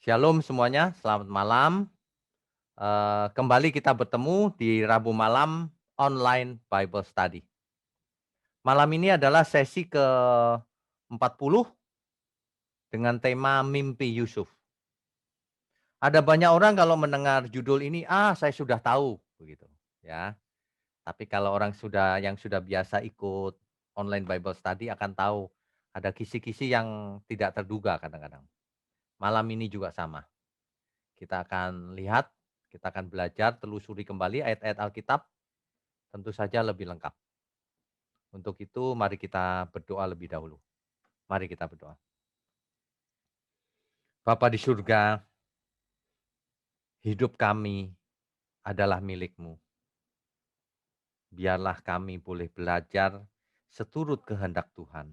Shalom semuanya, selamat malam. Kembali kita bertemu di Rabu malam online Bible Study. Malam ini adalah sesi ke-40 dengan tema Mimpi Yusuf. Ada banyak orang kalau mendengar judul ini, saya sudah tahu begitu, ya. Tapi kalau orang yang sudah biasa ikut online Bible Study akan tahu ada kisi-kisi yang tidak terduga kadang-kadang. Malam ini juga sama. Kita akan lihat, kita akan belajar, telusuri kembali ayat-ayat Alkitab, tentu saja lebih lengkap. Untuk itu mari kita berdoa lebih dahulu. Mari kita berdoa. Bapa di surga, hidup kami adalah milik-Mu. Biarlah kami boleh belajar seturut kehendak Tuhan.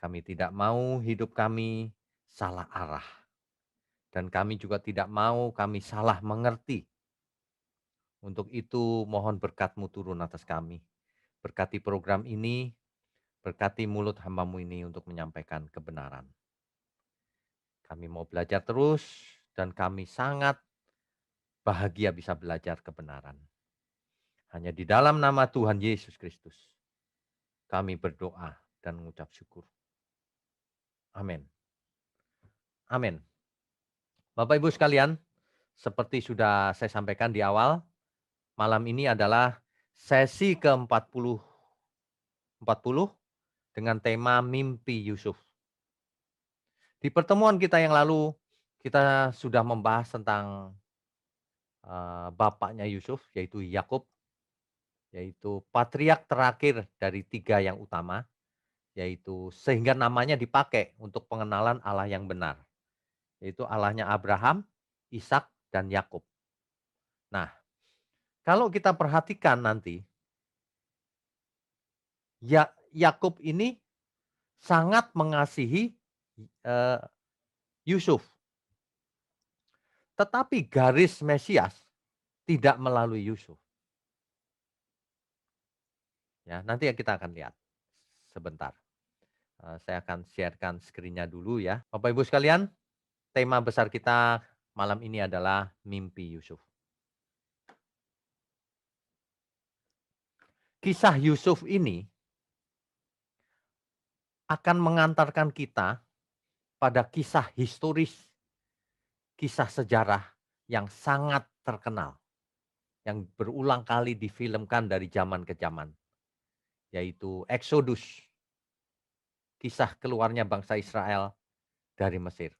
Kami tidak mau hidup kami salah arah. Dan kami juga tidak mau kami salah mengerti. Untuk itu mohon berkat-Mu turun atas kami. Berkati program ini, berkati mulut hamba-Mu ini untuk menyampaikan kebenaran. Kami mau belajar terus dan kami sangat bahagia bisa belajar kebenaran. Hanya di dalam nama Tuhan Yesus Kristus kami berdoa dan mengucap syukur. Amin. Amin. Bapak Ibu sekalian, seperti sudah saya sampaikan di awal, malam ini adalah sesi ke-40 dengan tema Mimpi Yusuf. Di pertemuan kita yang lalu, kita sudah membahas tentang bapaknya Yusuf, yaitu Yakub, yaitu patriark terakhir dari 3 yang utama, yaitu sehingga namanya dipakai untuk pengenalan Allah yang benar, yaitu Allahnya Abraham, Ishak, dan Yakub. Nah, kalau kita perhatikan nanti, Yakub ini sangat mengasihi eee, Yusuf, tetapi garis Mesias tidak melalui Yusuf. Ya, nanti kita akan lihat sebentar. Saya akan share-kan screen-nya dulu ya. Bapak Ibu sekalian, tema besar kita malam ini adalah Mimpi Yusuf. Kisah Yusuf ini akan mengantarkan kita pada kisah historis, kisah sejarah yang sangat terkenal, yang berulang kali difilmkan dari zaman ke zaman, yaitu Exodus, kisah keluarnya bangsa Israel dari Mesir.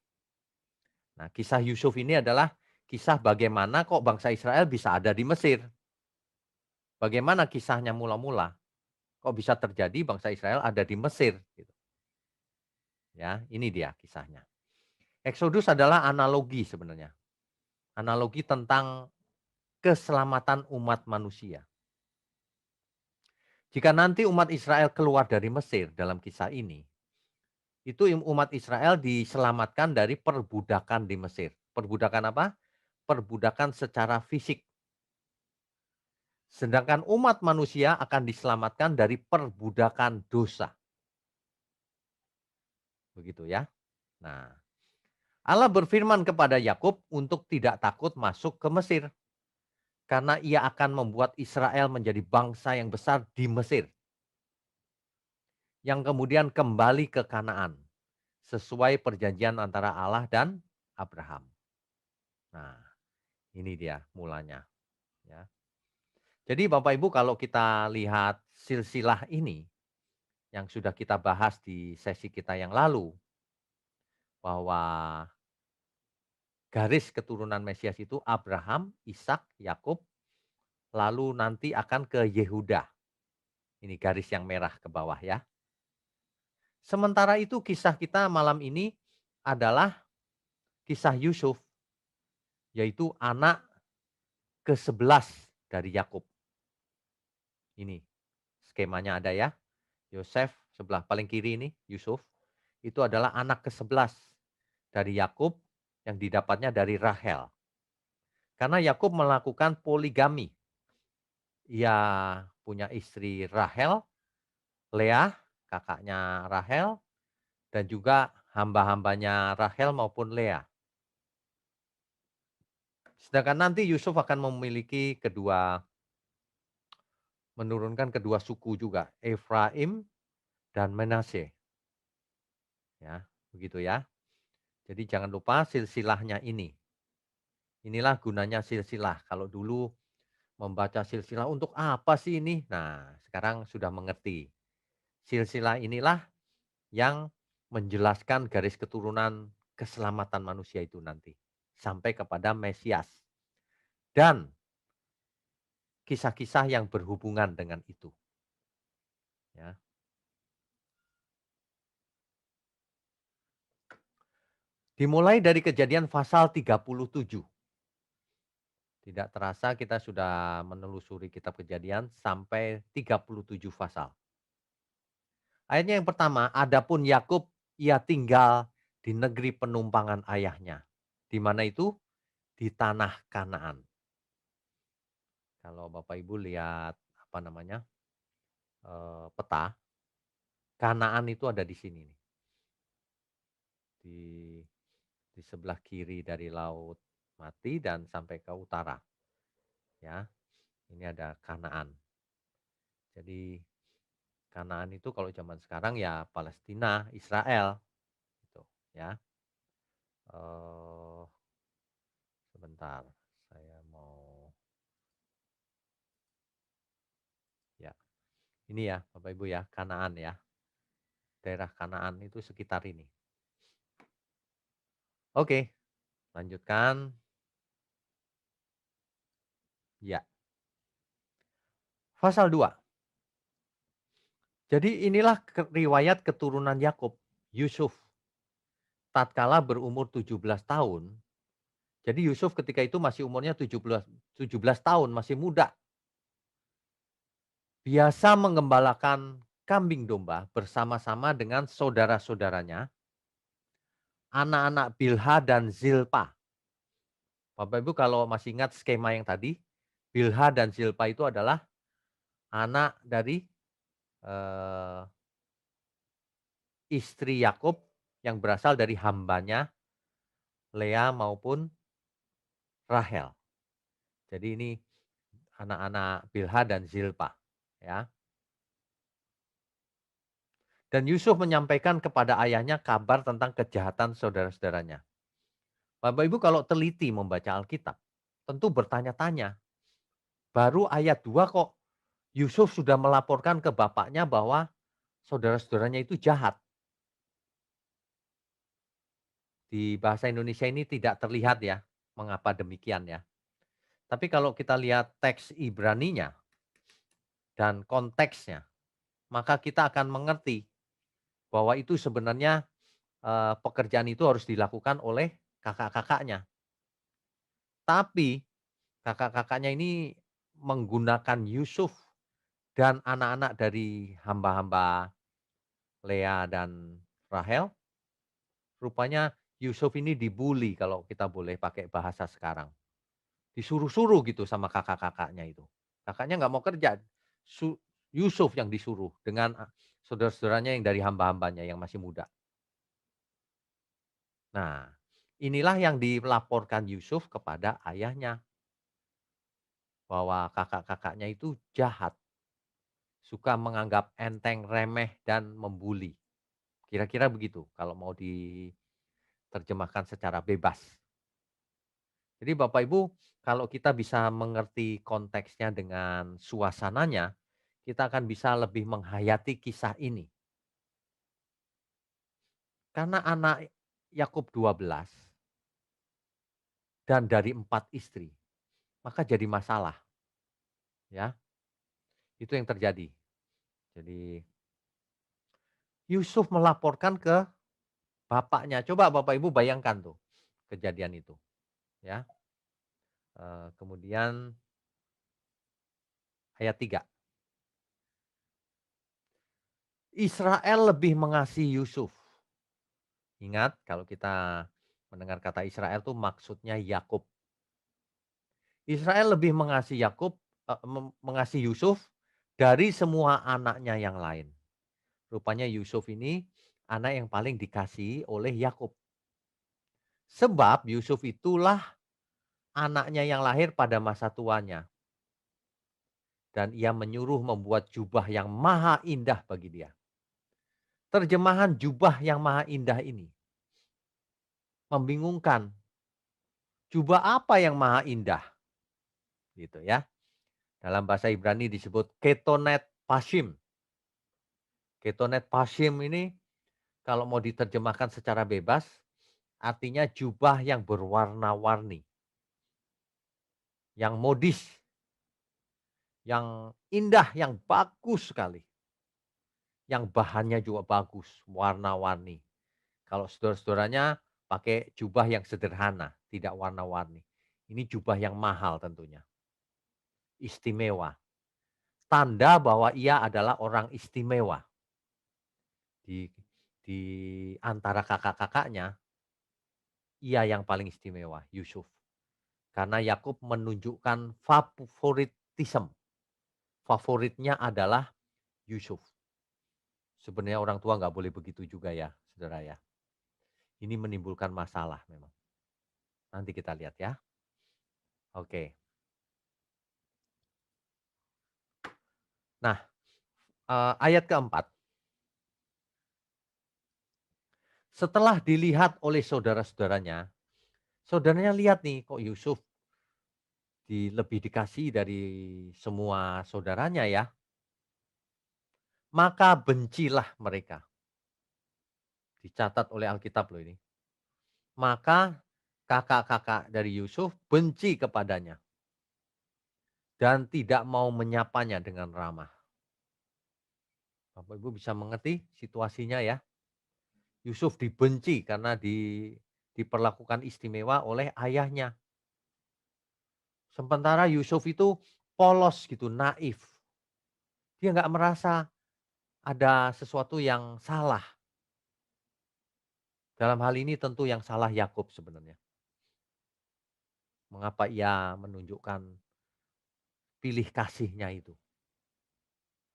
Nah, kisah Yusuf ini adalah kisah bagaimana kok bangsa Israel bisa ada di Mesir. Bagaimana kisahnya mula-mula, kok bisa terjadi bangsa Israel ada di Mesir gitu. Ya, ini dia kisahnya. Exodus adalah analogi sebenarnya. Analogi tentang keselamatan umat manusia. Jika nanti umat Israel keluar dari Mesir dalam kisah ini, itu umat Israel diselamatkan dari perbudakan di Mesir. Perbudakan apa? Perbudakan secara fisik. Sedangkan umat manusia akan diselamatkan dari perbudakan dosa. Begitu ya. Nah, Allah berfirman kepada Yakub untuk tidak takut masuk ke Mesir. Karena ia akan membuat Israel menjadi bangsa yang besar di Mesir. Yang kemudian kembali ke Kanaan. Sesuai perjanjian antara Allah dan Abraham. Nah, ini dia mulanya. Ya. Jadi Bapak Ibu kalau kita lihat silsilah ini, yang sudah kita bahas di sesi kita yang lalu, bahwa garis keturunan Mesias itu Abraham, Ishak, Yakub, lalu nanti akan ke Yehuda. Ini garis yang merah ke bawah ya. Sementara itu kisah kita malam ini adalah kisah Yusuf, yaitu anak ke-11 dari Yakub. Ini skemanya ada ya. Yosef sebelah paling kiri ini, Yusuf, itu adalah anak ke-11 dari Yakub yang didapatnya dari Rahel. Karena Yakub melakukan poligami. Ia punya istri Rahel, Leah, kakaknya Rahel, dan juga hamba-hambanya Rahel maupun Leah. Sedangkan nanti Yusuf akan menurunkan kedua suku juga, Efraim dan Manasye, ya, begitu ya. Jadi jangan lupa silsilahnya ini. Inilah gunanya silsilah. Kalau dulu membaca silsilah untuk apa sih ini? Nah, sekarang sudah mengerti. Silsilah inilah yang menjelaskan garis keturunan keselamatan manusia itu nanti sampai kepada Mesias dan kisah-kisah yang berhubungan dengan itu, ya. Dimulai dari Kejadian pasal 37. Tidak terasa kita sudah menelusuri kitab Kejadian sampai 37 pasal. Ayatnya yang pertama, adapun Yakub ia tinggal di negeri penumpangan ayahnya. Di mana itu? Di tanah Kanaan. Kalau Bapak Ibu lihat apa namanya? Peta, Kanaan itu ada di sini nih. Di sebelah kiri dari Laut Mati dan sampai ke utara, ya. Ini ada Kanaan. Jadi Kanaan itu kalau zaman sekarang ya Palestina, Israel gitu, ya. Eh sebentar, saya mau ya. Ini ya Bapak Ibu ya, Kanaan ya. Daerah Kanaan itu sekitar ini. Oke, lanjutkan. Ya. Pasal 2. Jadi inilah riwayat keturunan Yakub, Yusuf. Tatkala berumur 17 tahun, jadi Yusuf ketika itu masih umurnya 17 tahun, masih muda. Biasa mengembalakan kambing domba bersama-sama dengan saudara-saudaranya, anak-anak Bilha dan Zilpa. Bapak Ibu kalau masih ingat skema yang tadi, Bilha dan Zilpa itu adalah anak dari eh, istri Yakub yang berasal dari hambanya Lea maupun Rahel. Jadi ini anak-anak Bilha dan Zilpa, ya. Dan Yusuf menyampaikan kepada ayahnya kabar tentang kejahatan saudara-saudaranya. Bapak Ibu kalau teliti membaca Alkitab, tentu bertanya-tanya. Baru ayat 2 kok Yusuf sudah melaporkan ke bapaknya bahwa saudara-saudaranya itu jahat. Di bahasa Indonesia ini tidak terlihat ya, mengapa demikian ya. Tapi kalau kita lihat teks Ibraninya dan konteksnya, maka kita akan mengerti bahwa itu sebenarnya pekerjaan itu harus dilakukan oleh kakak-kakaknya. Tapi kakak-kakaknya ini menggunakan Yusuf dan anak-anak dari hamba-hamba Lea dan Rahel. Rupanya Yusuf ini dibully kalau kita boleh pakai bahasa sekarang. Disuruh-suruh gitu sama kakak-kakaknya itu. Kakaknya nggak mau kerja. Yusuf yang disuruh dengan saudara-saudaranya yang dari hamba-hambanya yang masih muda. Nah, inilah yang dilaporkan Yusuf kepada ayahnya. Bahwa kakak-kakaknya itu jahat. Suka menganggap enteng, remeh, dan membuli. Kira-kira begitu kalau mau diterjemahkan secara bebas. Jadi Bapak Ibu, kalau kita bisa mengerti konteksnya dengan suasananya, kita akan bisa lebih menghayati kisah ini. Karena anak Yakub 12 dan dari 4 istri, maka jadi masalah, ya. Itu yang terjadi. Jadi Yusuf melaporkan ke bapaknya. Coba Bapak Ibu bayangkan tuh kejadian itu, ya. Kemudian ayat 3. Israel lebih mengasihi Yusuf. Ingat kalau kita mendengar kata Israel tuh maksudnya Yakub. Israel lebih mengasihi mengasihi Yusuf dari semua anaknya yang lain. Rupanya Yusuf ini anak yang paling dikasihi oleh Yakub. Sebab Yusuf itulah anaknya yang lahir pada masa tuanya. Dan ia menyuruh membuat jubah yang maha indah bagi dia. Terjemahan jubah yang maha indah ini membingungkan. Jubah apa yang maha indah? Gitu ya. Dalam bahasa Ibrani disebut ketonet pashim. Ketonet pashim ini kalau mau diterjemahkan secara bebas, artinya jubah yang berwarna-warni, yang modis, yang indah, yang bagus sekali. Yang bahannya juga bagus, warna-warni. Kalau saudara-saudaranya pakai jubah yang sederhana, tidak warna-warni. Ini jubah yang mahal tentunya, istimewa. Tanda bahwa ia adalah orang istimewa. Di di antara kakak-kakaknya, ia yang paling istimewa, Yusuf. Karena Yakub menunjukkan favoritism. Favoritnya adalah Yusuf. Sebenarnya orang tua nggak boleh begitu juga ya, saudara ya. Ini menimbulkan masalah memang. Nanti kita lihat ya. Oke. Nah, ayat keempat. Setelah dilihat oleh saudara-saudaranya, saudaranya lihat nih kok Yusuf lebih dikasih dari semua saudaranya ya. Maka bencilah mereka. Dicatat oleh Alkitab loh ini. Maka kakak-kakak dari Yusuf benci kepadanya dan tidak mau menyapanya dengan ramah. Bapak Ibu bisa mengerti situasinya ya. Yusuf dibenci karena diperlakukan istimewa oleh ayahnya. Sementara Yusuf itu polos gitu, naif. Dia nggak merasa ada sesuatu yang salah. Dalam hal ini tentu yang salah Yakub sebenarnya. Mengapa ia menunjukkan pilih kasihnya itu,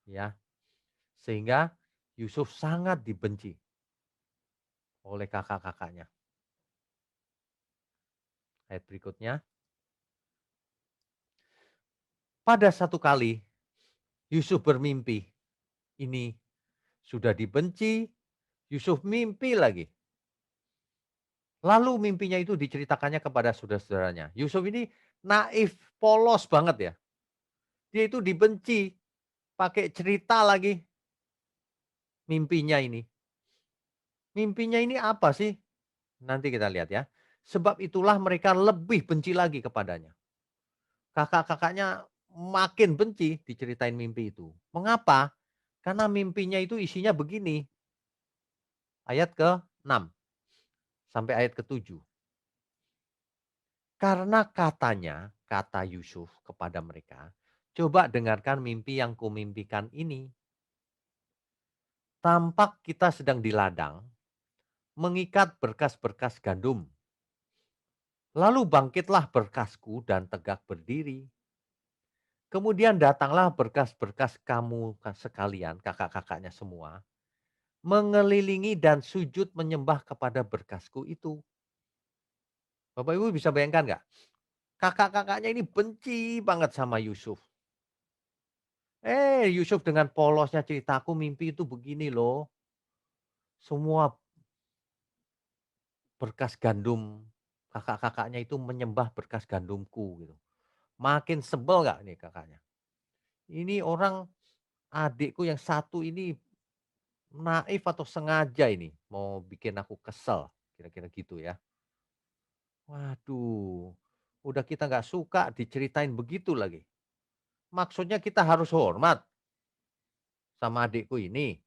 ya. Sehingga Yusuf sangat dibenci oleh kakak-kakaknya. Ayat berikutnya. Pada satu kali Yusuf bermimpi. Ini sudah dibenci, Yusuf mimpi lagi. Lalu mimpinya itu diceritakannya kepada saudara-saudaranya. Yusuf ini naif, polos banget ya. Dia itu dibenci, pakai cerita lagi mimpinya ini. Mimpinya ini apa sih? Nanti kita lihat ya. Sebab itulah mereka lebih benci lagi kepadanya. Kakak-kakaknya makin benci diceritain mimpi itu. Mengapa? Karena mimpinya itu isinya begini. Ayat ke-6 sampai ayat ke-7. Karena katanya, kata Yusuf kepada mereka, coba dengarkan mimpi yang kumimpikan ini. Tampak kita sedang di ladang, mengikat berkas-berkas gandum. Lalu bangkitlah berkasku dan tegak berdiri. Kemudian datanglah berkas-berkas kamu sekalian, kakak-kakaknya semua, mengelilingi dan sujud menyembah kepada berkasku itu. Bapak Ibu bisa bayangkan nggak? Kakak-kakaknya ini benci banget sama Yusuf. Yusuf dengan polosnya ceritaku mimpi itu begini loh. Semua berkas gandum kakak-kakaknya itu menyembah berkas gandumku gitu. Makin sebel nggak nih kakaknya? Ini orang adikku yang satu ini naif atau sengaja ini mau bikin aku kesel, kira-kira gitu ya. Waduh, udah kita nggak suka diceritain begitu lagi. Maksudnya kita harus hormat sama adikku ini.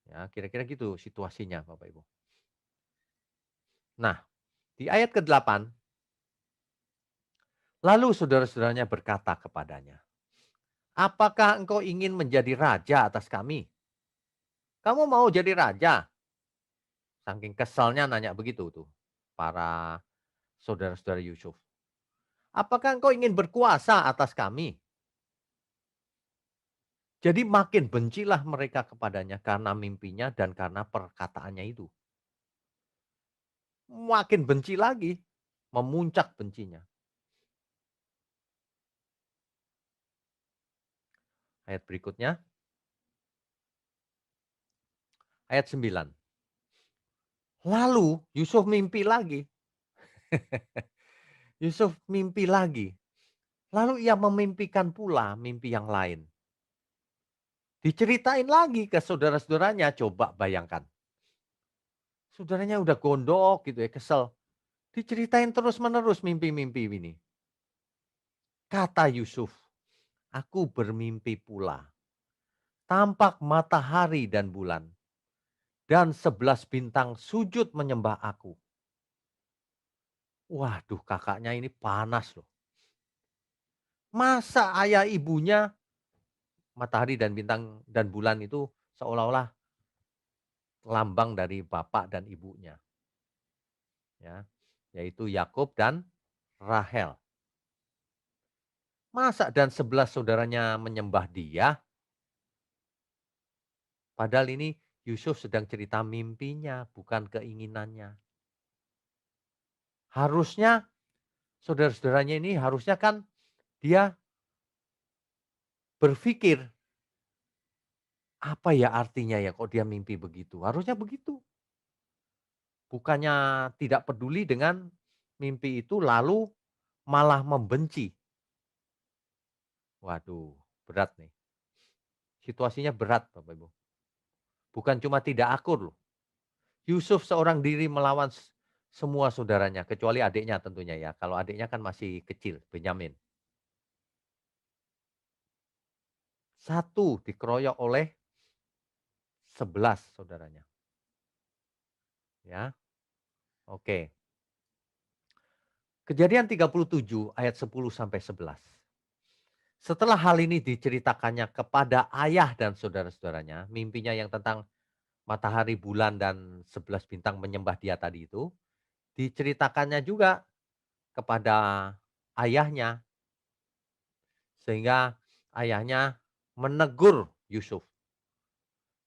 Ya, kira-kira gitu situasinya Bapak Ibu. Nah, di ayat ke-8, lalu saudara-saudaranya berkata kepadanya, apakah engkau ingin menjadi raja atas kami? Kamu mau jadi raja? Saking keselnya nanya begitu tuh para saudara-saudara Yusuf. Apakah engkau ingin berkuasa atas kami? Jadi makin bencilah mereka kepadanya karena mimpinya dan karena perkataannya itu. Makin benci lagi, memuncak bencinya. Ayat berikutnya, ayat 9. Lalu Yusuf mimpi lagi. Yusuf mimpi lagi. Lalu ia memimpikan pula mimpi yang lain. Diceritain lagi ke saudara-saudaranya, coba bayangkan. Saudaranya udah gondok gitu ya, kesel. Diceritain terus-menerus mimpi-mimpi ini. Kata Yusuf, aku bermimpi pula. Tampak matahari dan bulan. Dan 11 bintang sujud menyembah aku. Waduh, kakaknya ini panas loh. Masa ayah ibunya matahari dan bintang dan bulan itu seolah-olah lambang dari bapak dan ibunya, ya, yaitu Yakub dan Rahel. Masa dan 11 saudaranya menyembah dia, padahal ini Yusuf sedang cerita mimpinya, bukan keinginannya. Harusnya saudara-saudaranya ini harusnya kan dia berpikir, apa ya artinya ya kok dia mimpi begitu? Harusnya begitu. Bukannya tidak peduli dengan mimpi itu lalu malah membenci. Waduh, berat nih. Situasinya berat Bapak Ibu. Bukan cuma tidak akur loh. Yusuf seorang diri melawan semua saudaranya, kecuali adiknya tentunya ya. Kalau adiknya kan masih kecil, Benyamin. Satu dikeroyok oleh 11 saudaranya. Ya, oke. Kejadian 37 ayat 10 sampai 11. Setelah hal ini diceritakannya kepada ayah dan saudara-saudaranya, mimpinya yang tentang matahari, bulan, dan 11 bintang menyembah dia tadi itu, diceritakannya juga kepada ayahnya, sehingga ayahnya menegur Yusuf.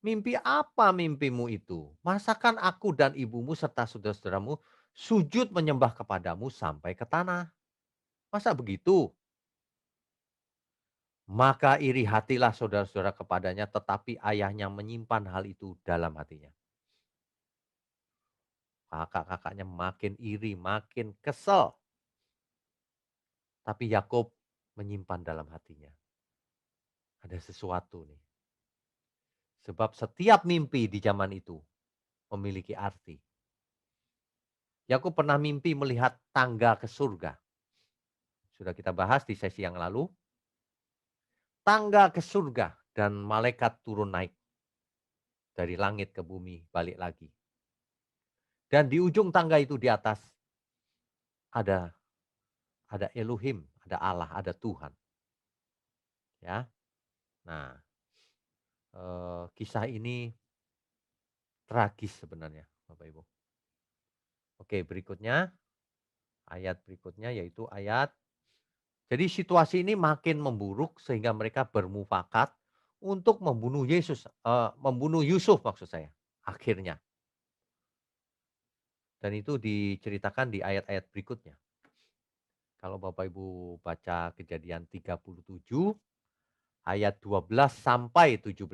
Mimpi apa mimpimu itu? Masakan aku dan ibumu serta saudara-saudaramu sujud menyembah kepadamu sampai ke tanah? Masa begitu? Maka iri hatilah saudara-saudara kepadanya, tetapi ayahnya menyimpan hal itu dalam hatinya. Kakak-kakaknya makin iri, makin kesel. Tapi Yakub menyimpan dalam hatinya. Ada sesuatu nih. Sebab setiap mimpi di zaman itu memiliki arti. Yakub pernah mimpi melihat tangga ke surga. Sudah kita bahas di sesi yang lalu. Tangga ke surga dan malaikat turun naik dari langit ke bumi balik lagi. Dan di ujung tangga itu di atas ada Elohim, ada Allah, ada Tuhan. Ya. Nah, kisah ini tragis sebenarnya, Bapak Ibu. Oke, berikutnya ayat berikutnya yaitu ayat. Jadi situasi ini makin memburuk sehingga mereka bermufakat untuk membunuh membunuh Yusuf maksud saya. Akhirnya. Dan itu diceritakan di ayat-ayat berikutnya. Kalau Bapak Ibu baca Kejadian 37 ayat 12 sampai 17.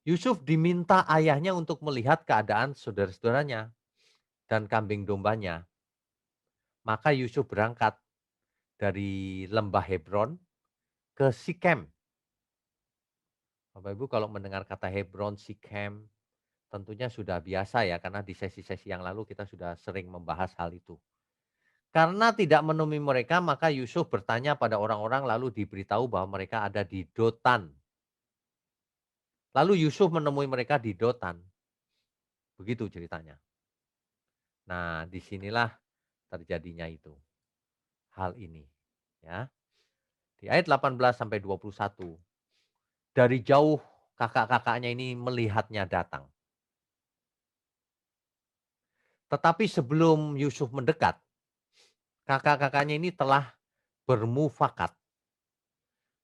Yusuf diminta ayahnya untuk melihat keadaan saudara-saudaranya dan kambing dombanya. Maka Yusuf berangkat dari lembah Hebron ke Sikem. Bapak Ibu kalau mendengar kata Hebron, Sikem, tentunya sudah biasa ya karena di sesi-sesi yang lalu kita sudah sering membahas hal itu. Karena tidak menemui mereka maka Yusuf bertanya pada orang-orang lalu diberitahu bahwa mereka ada di Dotan. Lalu Yusuf menemui mereka di Dotan. Begitu ceritanya. Nah, disinilah terjadinya itu. Hal ini. Ya. Di ayat 18 sampai 21. Dari jauh kakak-kakaknya ini melihatnya datang. Tetapi sebelum Yusuf mendekat, kakak-kakaknya ini telah bermufakat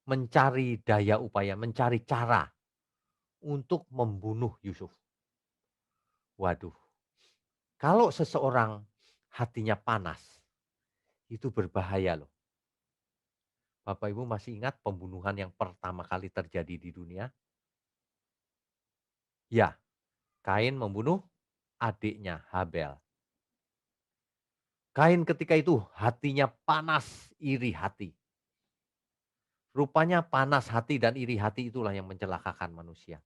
mencari daya upaya, mencari cara untuk membunuh Yusuf. Waduh, kalau seseorang hatinya panas, itu berbahaya loh. Bapak Ibu masih ingat pembunuhan yang pertama kali terjadi di dunia? Ya, Kain membunuh adiknya Habel. Kain ketika itu hatinya panas, iri hati. Rupanya panas hati dan iri hati itulah yang mencelakakan manusia.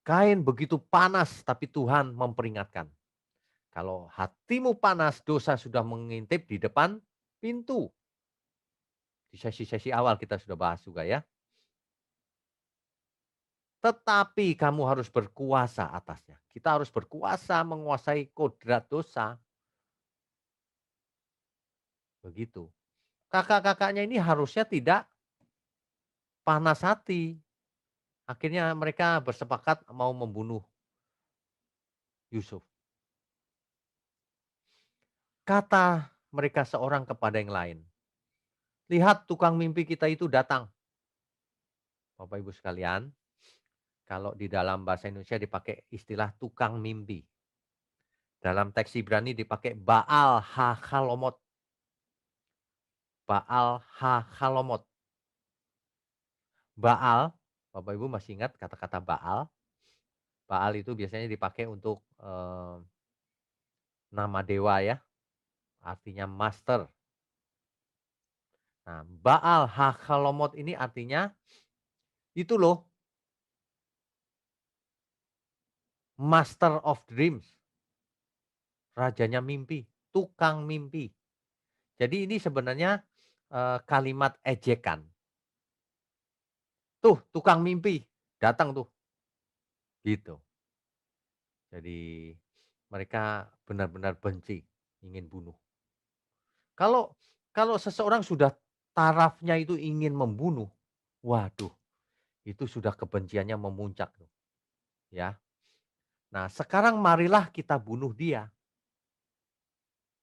Kain begitu panas tapi Tuhan memperingatkan. Kalau hatimu panas, dosa sudah mengintip di depan pintu. Di sesi-sesi awal kita sudah bahas juga ya. Tetapi kamu harus berkuasa atasnya. Kita harus berkuasa menguasai kodrat dosa. Begitu. Kakak-kakaknya ini harusnya tidak panas hati. Akhirnya mereka bersepakat mau membunuh Yusuf. Kata mereka seorang kepada yang lain, "Lihat tukang mimpi kita itu datang." Bapak Ibu sekalian, kalau di dalam bahasa Indonesia dipakai istilah tukang mimpi. Dalam teks Ibrani dipakai Baal ha-Khalomot. Baal ha-Khalomot. Baal, Bapak Ibu masih ingat kata-kata Baal? Baal itu biasanya dipakai untuk nama dewa ya, artinya master. Nah, Baal ha-Khalomot ini artinya itu loh, master of dreams, rajanya mimpi, tukang mimpi. Jadi ini sebenarnya kalimat ejekan. Tuh, tukang mimpi datang tuh, gitu. Jadi mereka benar-benar benci, ingin bunuh. Kalau kalau seseorang sudah tarafnya itu ingin membunuh, waduh, itu sudah kebenciannya memuncak tuh, ya. Nah, sekarang marilah kita bunuh dia.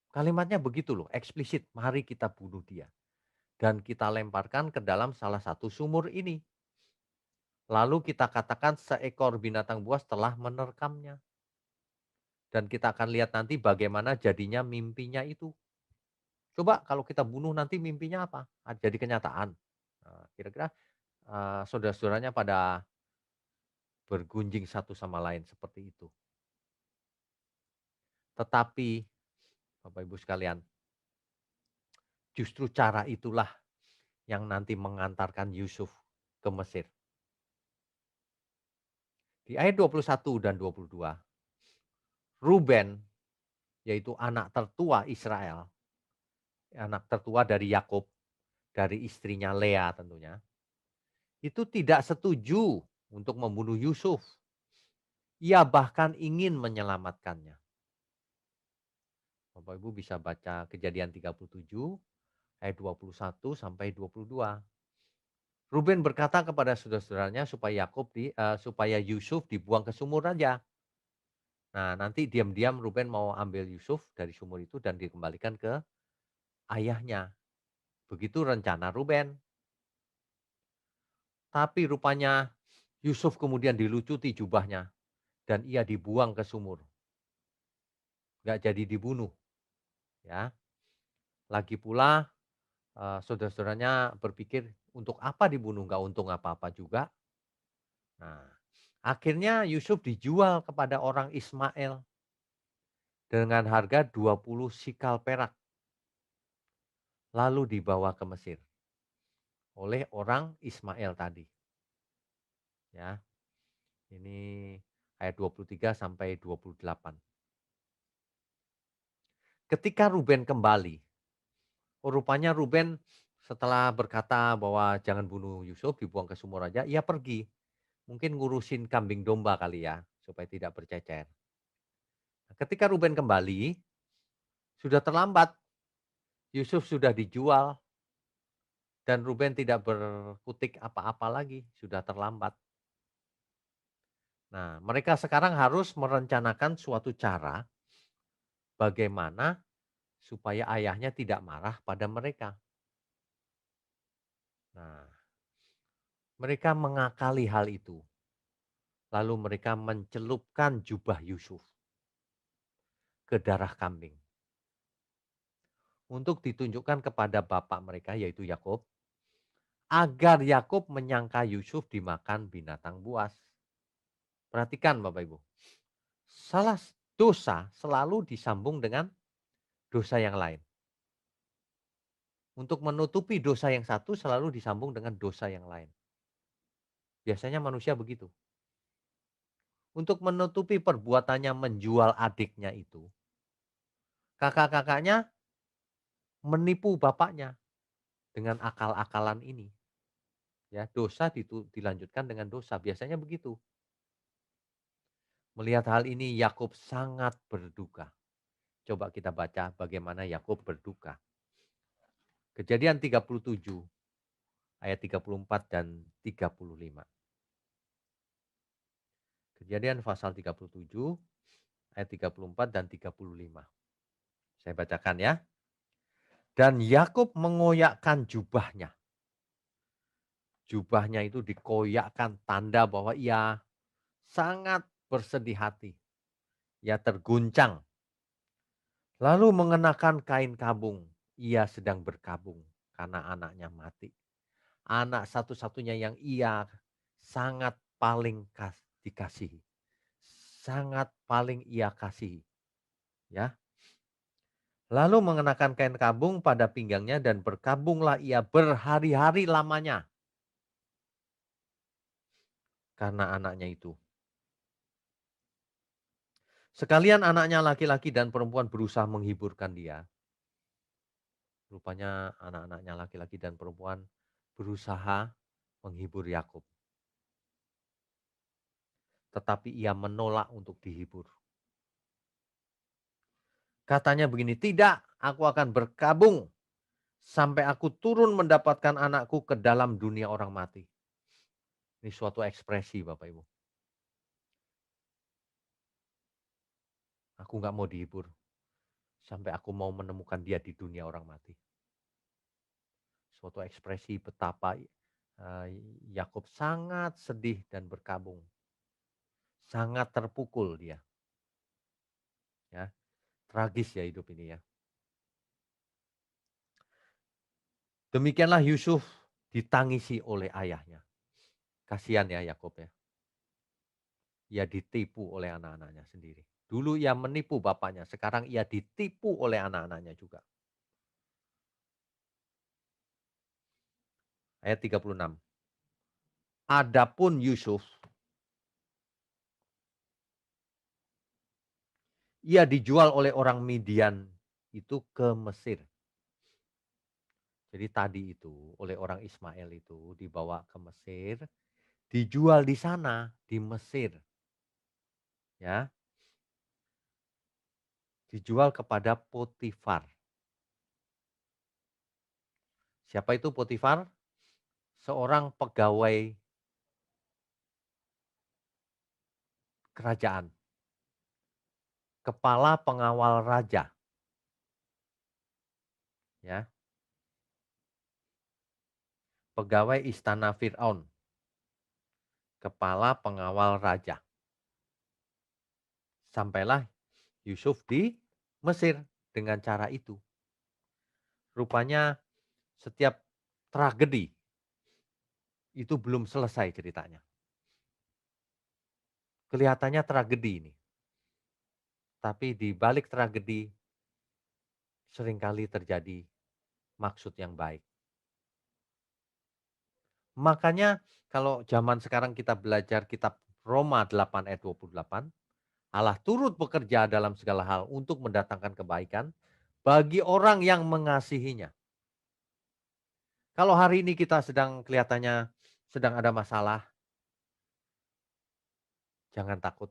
Kalimatnya begitu loh, eksplisit, mari kita bunuh dia. Dan kita lemparkan ke dalam salah satu sumur ini. Lalu kita katakan seekor binatang buas telah menerkamnya. Dan kita akan lihat nanti bagaimana jadinya mimpinya itu. Coba kalau kita bunuh nanti mimpinya apa? Jadi kenyataan. Nah, kira-kira saudara-saudaranya pada bergunjing satu sama lain seperti itu. Tetapi Bapak Ibu sekalian, justru cara itulah yang nanti mengantarkan Yusuf ke Mesir. Di ayat 21 dan 22, Ruben, yaitu anak tertua Israel, anak tertua dari Yakub, dari istrinya Lea tentunya, itu tidak setuju untuk membunuh Yusuf. Ia bahkan ingin menyelamatkannya. Bapak Ibu bisa baca Kejadian 37 ayat 21 sampai 22. Ruben berkata kepada saudara-saudaranya supaya Yusuf dibuang ke sumur aja. Nah, nanti diam-diam Ruben mau ambil Yusuf dari sumur itu dan dikembalikan ke ayahnya. Begitu rencana Ruben. Tapi rupanya Yusuf kemudian dilucuti jubahnya dan ia dibuang ke sumur. Nggak jadi dibunuh, ya. Lagi pula saudara-saudaranya berpikir untuk apa dibunuh, nggak untung apa-apa juga. Nah, akhirnya Yusuf dijual kepada orang Ismail dengan harga 20 sikal perak. Lalu dibawa ke Mesir oleh orang Ismail tadi. Ya, ini ayat 23 sampai 28. Ketika Ruben kembali, rupanya Ruben setelah berkata bahwa jangan bunuh Yusuf, dibuang ke sumur aja, ia pergi. Mungkin ngurusin kambing domba kali ya, supaya tidak bercecer. Nah, ketika Ruben kembali, sudah terlambat. Yusuf sudah dijual dan Ruben tidak berkutik apa-apa lagi, sudah terlambat. Nah, mereka sekarang harus merencanakan suatu cara bagaimana supaya ayahnya tidak marah pada mereka. Nah, mereka mengakali hal itu. Lalu mereka mencelupkan jubah Yusuf ke darah kambing. untuk ditunjukkan kepada bapak mereka yaitu Yakub, agar Yakub menyangka Yusuf dimakan binatang buas. Perhatikan Bapak Ibu, salah dosa selalu disambung dengan dosa yang lain. Untuk menutupi dosa yang satu selalu disambung dengan dosa yang lain. Biasanya manusia begitu. Untuk menutupi perbuatannya menjual adiknya itu, kakak-kakaknya menipu bapaknya dengan akal-akalan ini. Ya, dosa dilanjutkan dengan dosa. Biasanya begitu. Melihat hal ini Yakub sangat berduka. Coba kita baca bagaimana Yakub berduka. Kejadian 37 ayat 34 dan 35. Kejadian pasal 37 ayat 34 dan 35. Saya bacakan ya. Dan Yakub mengoyakkan jubahnya. Jubahnya itu dikoyakkan tanda bahwa ia sangat bersedih hati. Ia terguncang. Lalu mengenakan kain kabung. Ia sedang berkabung karena anaknya mati. Anak satu-satunya yang ia sangat paling dikasihi. Sangat paling ia kasihi. Ya. Lalu mengenakan kain kabung pada pinggangnya dan berkabunglah ia berhari-hari lamanya. Karena anaknya itu. Sekalian anaknya laki-laki dan perempuan berusaha menghiburkan dia. Rupanya anak-anaknya laki-laki dan perempuan berusaha menghibur Yakub. Tetapi ia menolak untuk dihibur. Katanya begini, tidak, aku akan berkabung sampai aku turun mendapatkan anakku ke dalam dunia orang mati. Ini suatu ekspresi Bapak Ibu. Aku nggak mau dihibur sampai aku mau menemukan dia di dunia orang mati. Suatu ekspresi betapa Yakub sangat sedih dan berkabung. Sangat terpukul dia. Ya, tragis ya hidup ini ya. Demikianlah Yusuf ditangisi oleh ayahnya. Kasihan ya Yakub ya. Ia ditipu oleh anak-anaknya sendiri. Dulu ia menipu bapaknya, sekarang ia ditipu oleh anak-anaknya juga. Ayat 36. Adapun Yusuf, ia dijual oleh orang Midian itu ke Mesir. Jadi tadi itu oleh orang Ismail itu dibawa ke Mesir, dijual di sana di Mesir. Ya, dijual kepada Potifar. Siapa itu Potifar? Seorang pegawai kerajaan. Kepala pengawal raja. Ya. Pegawai istana Firaun. Kepala pengawal raja. Sampailah Yusuf di Mesir dengan cara itu. Rupanya setiap tragedi itu belum selesai ceritanya. Kelihatannya tragedi ini. Tapi di balik tragedi seringkali terjadi maksud yang baik. Makanya kalau zaman sekarang kita belajar kitab Roma 8 ayat 28, Allah turut bekerja dalam segala hal untuk mendatangkan kebaikan bagi orang yang mengasihinya. Kalau hari ini kita sedang kelihatannya sedang ada masalah, jangan takut.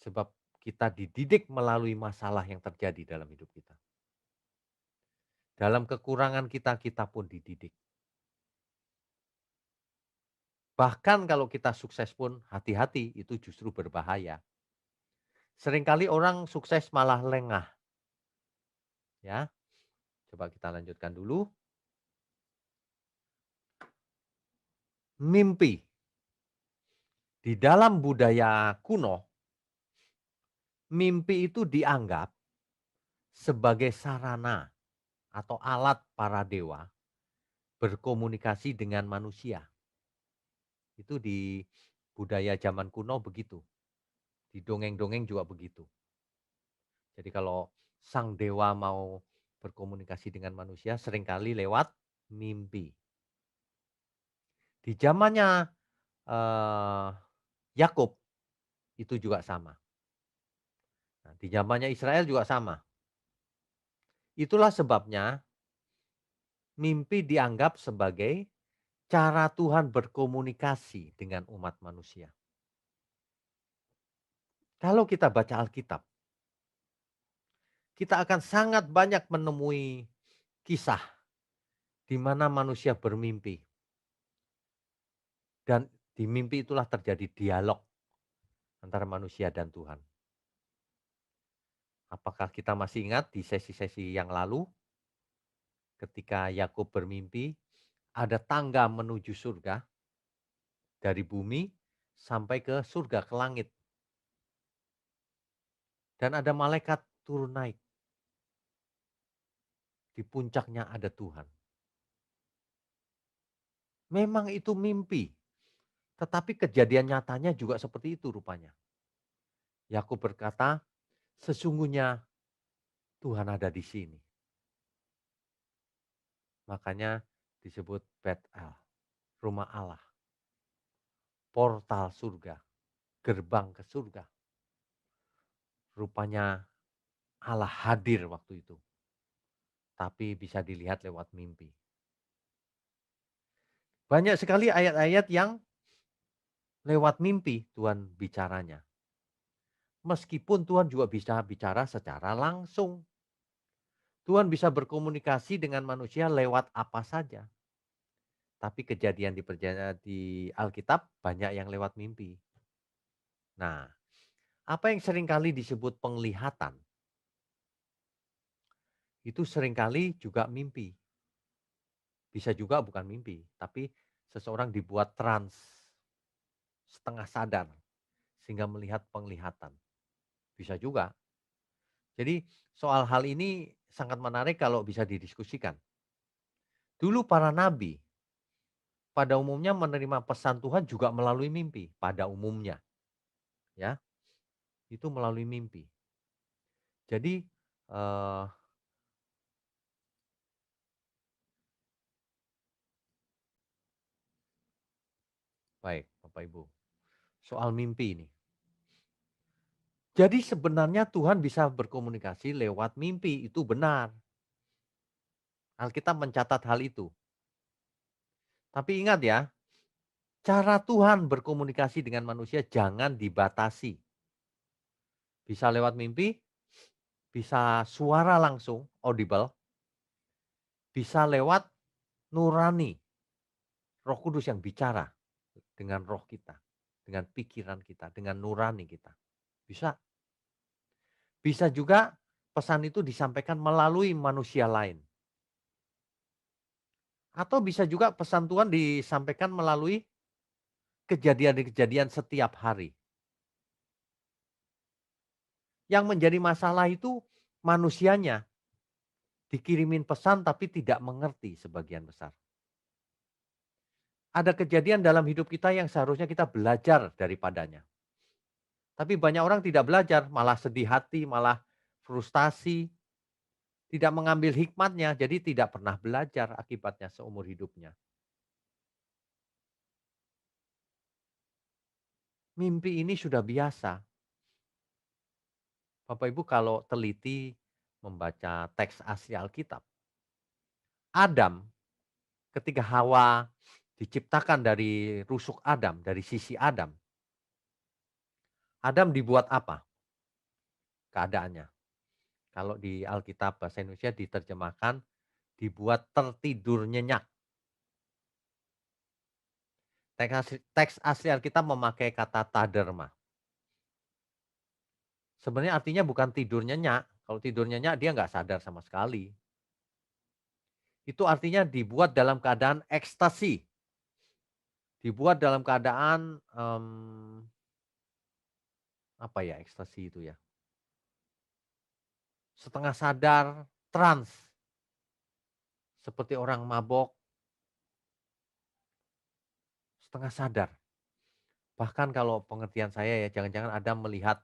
Sebab kita dididik melalui masalah yang terjadi dalam hidup kita. Dalam kekurangan kita, kita pun dididik. Bahkan kalau kita sukses pun hati-hati, itu justru berbahaya. Seringkali orang sukses malah lengah. Ya, coba kita lanjutkan dulu. Mimpi. Di dalam budaya kuno, mimpi itu dianggap sebagai sarana atau alat para dewa berkomunikasi dengan manusia. Itu di budaya zaman kuno begitu, di dongeng-dongeng juga begitu. Jadi kalau sang dewa mau berkomunikasi dengan manusia seringkali lewat mimpi. Di zamannya eh, Yakub itu juga sama. Nah, di zamannya Israel juga sama. Itulah sebabnya mimpi dianggap sebagai cara Tuhan berkomunikasi dengan umat manusia. Kalau kita baca Alkitab, kita akan sangat banyak menemui kisah di mana manusia bermimpi. Dan di mimpi itulah terjadi dialog antara manusia dan Tuhan. Apakah kita masih ingat di sesi-sesi yang lalu ketika Yakub bermimpi ada tangga menuju surga dari bumi sampai ke surga ke langit dan ada malaikat turun naik. Di puncaknya ada Tuhan. Memang itu mimpi, tetapi kejadian nyatanya juga seperti itu rupanya. Yakub berkata, sesungguhnya Tuhan ada di sini. Makanya disebut Betel, rumah Allah, portal surga, gerbang ke surga. Rupanya Allah hadir waktu itu, tapi bisa dilihat lewat mimpi. Banyak sekali ayat-ayat yang lewat mimpi Tuhan bicaranya. Meskipun Tuhan juga bisa bicara secara langsung. Tuhan bisa berkomunikasi dengan manusia lewat apa saja. Tapi kejadian di Alkitab banyak yang lewat mimpi. Nah, apa yang seringkali disebut penglihatan, itu seringkali juga mimpi. Bisa juga bukan mimpi, tapi seseorang dibuat trans, setengah sadar, sehingga melihat penglihatan. Bisa juga. Jadi soal hal ini sangat menarik kalau bisa didiskusikan. Dulu para nabi pada umumnya menerima pesan Tuhan juga melalui mimpi, pada umumnya. Ya, itu melalui mimpi. Jadi, eee, baik Bapak Ibu, soal mimpi ini. Jadi sebenarnya Tuhan bisa berkomunikasi lewat mimpi, itu benar. Alkitab mencatat hal itu. Tapi ingat ya, cara Tuhan berkomunikasi dengan manusia jangan dibatasi. Bisa lewat mimpi, bisa suara langsung, audible, bisa lewat nurani, Roh Kudus yang bicara dengan roh kita, dengan pikiran kita, dengan nurani kita. Bisa. Bisa juga pesan itu disampaikan melalui manusia lain. Atau bisa juga pesan Tuhan disampaikan melalui kejadian-kejadian setiap hari. Yang menjadi masalah itu manusianya. Dikirimin pesan tapi tidak mengerti sebagian besar. Ada kejadian dalam hidup kita yang seharusnya kita belajar daripadanya. Tapi banyak orang tidak belajar, malah sedih hati, malah frustasi, tidak mengambil hikmatnya, jadi tidak pernah belajar akibatnya seumur hidupnya. Mimpi ini sudah biasa. Bapak Ibu kalau teliti membaca teks asli Alkitab, Adam ketika Hawa diciptakan dari rusuk Adam, dari sisi Adam, Adam dibuat apa keadaannya? Kalau di Alkitab bahasa Indonesia diterjemahkan dibuat tertidur nyenyak. Teks asli Alkitab memakai kata taderma. Sebenarnya artinya bukan tidur nyenyak. Kalau tidur nyenyak dia nggak sadar sama sekali. Itu artinya dibuat dalam keadaan ekstasi. Dibuat dalam keadaan apa ya ekstasi itu ya? setengah sadar, trans, seperti orang mabok, setengah sadar. Bahkan kalau pengertian saya ya, jangan-jangan Adam melihat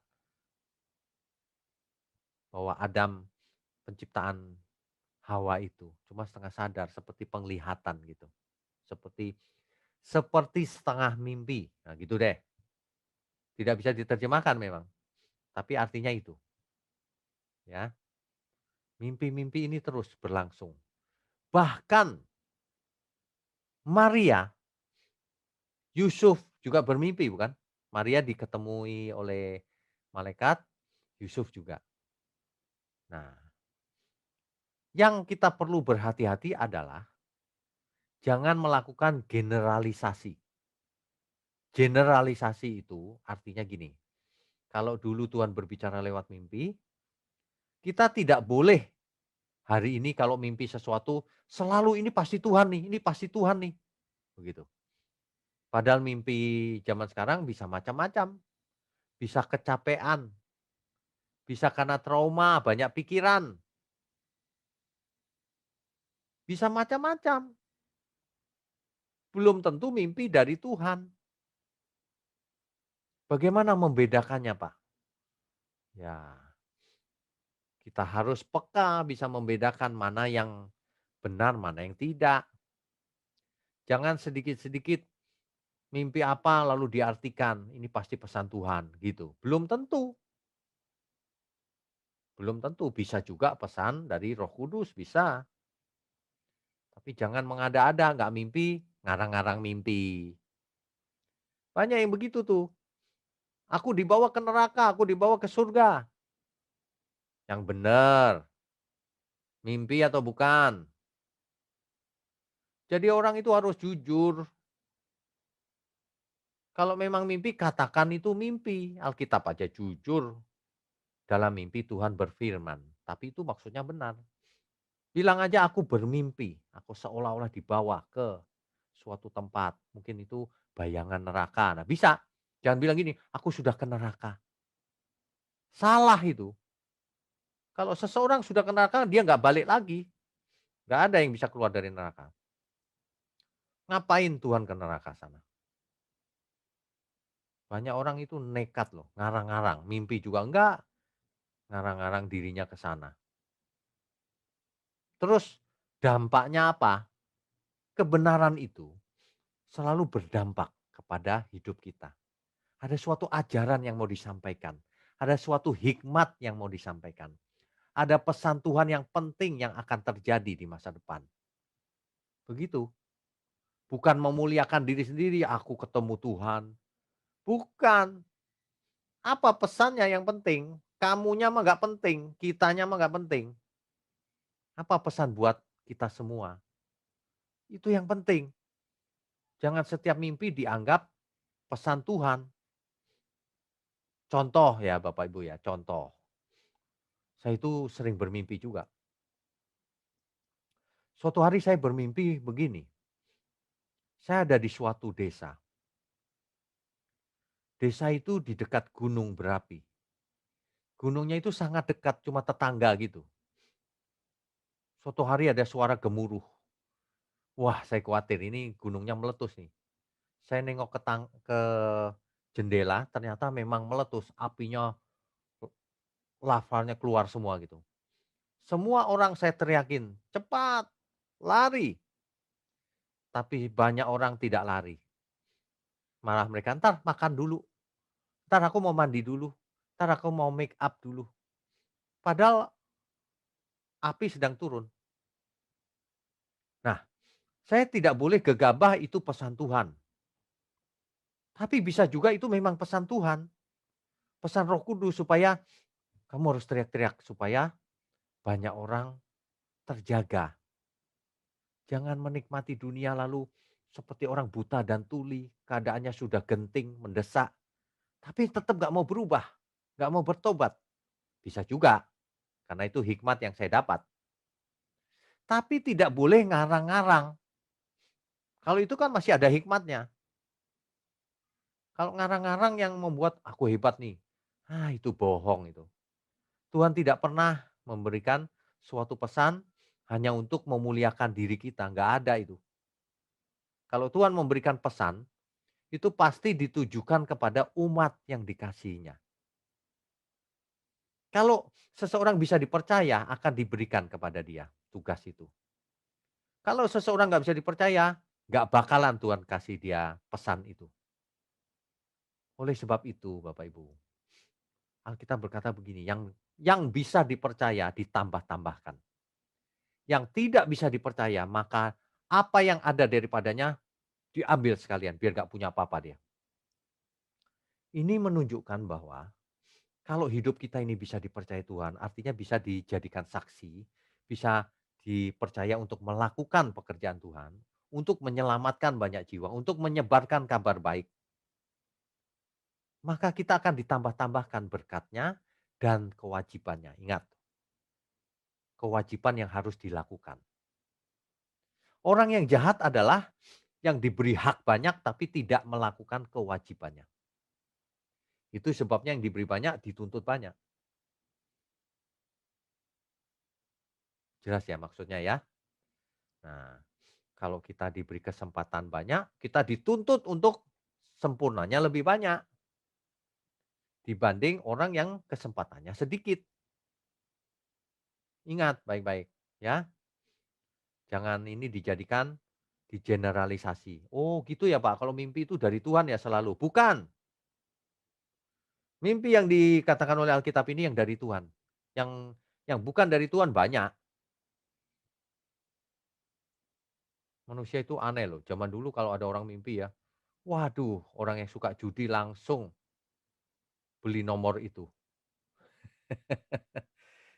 bahwa Adam penciptaan Hawa itu cuma setengah sadar, seperti penglihatan gitu. Seperti seperti setengah mimpi. Nah, gitu deh. Tidak bisa diterjemahkan memang, tapi artinya itu, ya. Mimpi-mimpi ini terus berlangsung. Bahkan Maria, Yusuf juga bermimpi bukan? Maria diketemui oleh malaikat, Yusuf juga. Nah, yang kita perlu berhati-hati adalah jangan melakukan generalisasi. Generalisasi itu artinya gini, kalau dulu Tuhan berbicara lewat mimpi, kita tidak boleh hari ini kalau mimpi sesuatu selalu ini pasti Tuhan nih, ini pasti Tuhan nih, begitu. Padahal mimpi zaman sekarang bisa macam-macam, bisa kecapean, bisa karena trauma, banyak pikiran, bisa macam-macam. Belum tentu mimpi dari Tuhan. Bagaimana membedakannya, Pak? Ya, kita harus peka bisa membedakan mana yang benar, mana yang tidak. Jangan sedikit-sedikit mimpi apa lalu diartikan, ini pasti pesan Tuhan gitu. Belum tentu, belum tentu. Bisa juga pesan dari Roh Kudus, bisa. Tapi jangan mengada-ada, nggak mimpi, ngarang-ngarang mimpi. Banyak yang begitu tuh. Aku dibawa ke neraka, aku dibawa ke surga. Yang benar, mimpi atau bukan? Jadi orang itu harus jujur. Kalau memang mimpi, katakan itu mimpi. Alkitab aja jujur. Dalam mimpi Tuhan berfirman. Tapi itu maksudnya benar. Bilang aja aku bermimpi. Aku seolah-olah dibawa ke suatu tempat. Mungkin itu bayangan neraka. Nah bisa. Jangan bilang gini, aku sudah ke neraka. Salah itu. Kalau seseorang sudah ke neraka, dia nggak balik lagi. Nggak ada yang bisa keluar dari neraka. Ngapain Tuhan ke neraka sana? Banyak orang itu nekat loh, ngarang-ngarang. Mimpi juga enggak, ngarang-ngarang dirinya ke sana. Terus dampaknya apa? Kebenaran itu selalu berdampak kepada hidup kita. Ada suatu ajaran yang mau disampaikan. Ada suatu hikmat yang mau disampaikan. Ada pesan Tuhan yang penting yang akan terjadi di masa depan. Begitu. Bukan memuliakan diri sendiri, aku ketemu Tuhan. Bukan. Apa pesannya yang penting? Kamunya mah nggak penting, kitanya mah nggak penting. Apa pesan buat kita semua? Itu yang penting. Jangan setiap mimpi dianggap pesan Tuhan. Contoh ya Bapak Ibu ya, contoh. Saya itu sering bermimpi juga. Suatu hari saya bermimpi begini. Saya ada di suatu desa. Desa itu di dekat gunung berapi. Gunungnya itu sangat dekat, cuma tetangga gitu. Suatu hari ada suara gemuruh. Wah, saya khawatir ini gunungnya meletus nih. Saya nengok ke jendela, ternyata memang meletus, apinya, lavanya keluar semua gitu. Semua orang saya teriakin, "Cepat, lari!" Tapi banyak orang tidak lari. Malah mereka, "Entar makan dulu, entar aku mau mandi dulu, entar aku mau make up dulu." Padahal api sedang turun. Nah, saya tidak boleh gegabah itu pesan Tuhan. Tapi bisa juga itu memang pesan Tuhan, pesan Roh Kudus supaya kamu harus teriak-teriak supaya banyak orang terjaga. Jangan menikmati dunia lalu seperti orang buta dan tuli, keadaannya sudah genting, mendesak, tapi tetap gak mau berubah, gak mau bertobat. Bisa juga, karena itu hikmat yang saya dapat. Tapi tidak boleh ngarang-ngarang. Kalau itu kan masih ada hikmatnya. Kalau ngarang-ngarang yang membuat aku hebat nih, itu bohong itu. Tuhan tidak pernah memberikan suatu pesan hanya untuk memuliakan diri kita, nggak ada itu. Kalau Tuhan memberikan pesan, itu pasti ditujukan kepada umat yang dikasihinya. Kalau seseorang bisa dipercaya, akan diberikan kepada dia tugas itu. Kalau seseorang nggak bisa dipercaya, nggak bakalan Tuhan kasih dia pesan itu. Oleh sebab itu, Bapak Ibu, Alkitab berkata begini, yang bisa dipercaya ditambah-tambahkan. Yang tidak bisa dipercaya, maka apa yang ada daripadanya diambil sekalian, biar nggak punya apa-apa dia. Ini menunjukkan bahwa kalau hidup kita ini bisa dipercaya Tuhan, artinya bisa dijadikan saksi, bisa dipercaya untuk melakukan pekerjaan Tuhan, untuk menyelamatkan banyak jiwa, untuk menyebarkan kabar baik, maka kita akan ditambah-tambahkan berkatnya dan kewajibannya. Ingat, kewajiban yang harus dilakukan. Orang yang jahat adalah yang diberi hak banyak tapi tidak melakukan kewajibannya. Itu sebabnya yang diberi banyak dituntut banyak. Jelas ya maksudnya ya? Nah, kalau kita diberi kesempatan banyak, kita dituntut untuk sempurnanya lebih banyak dibanding orang yang kesempatannya sedikit. Ingat baik-baik ya, jangan ini dijadikan digeneralisasi. Oh gitu ya Pak, kalau mimpi itu dari Tuhan ya selalu. Bukan, mimpi yang dikatakan oleh Alkitab ini yang dari Tuhan. Yang bukan dari Tuhan banyak. Manusia itu aneh loh. Zaman dulu kalau ada orang mimpi ya, waduh, orang yang suka judi langsung beli nomor itu.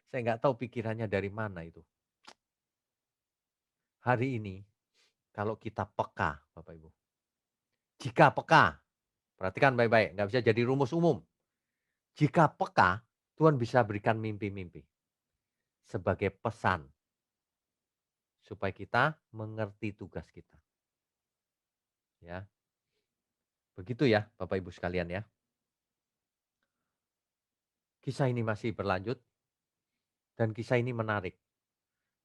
Saya nggak tahu pikirannya dari mana itu. Hari ini kalau kita peka, Bapak Ibu. Jika peka, perhatikan baik-baik, nggak bisa jadi rumus umum. Jika peka, Tuhan bisa berikan mimpi-mimpi sebagai pesan supaya kita mengerti tugas kita. Ya, begitu ya, Bapak Ibu sekalian ya. Kisah ini masih berlanjut dan kisah ini menarik.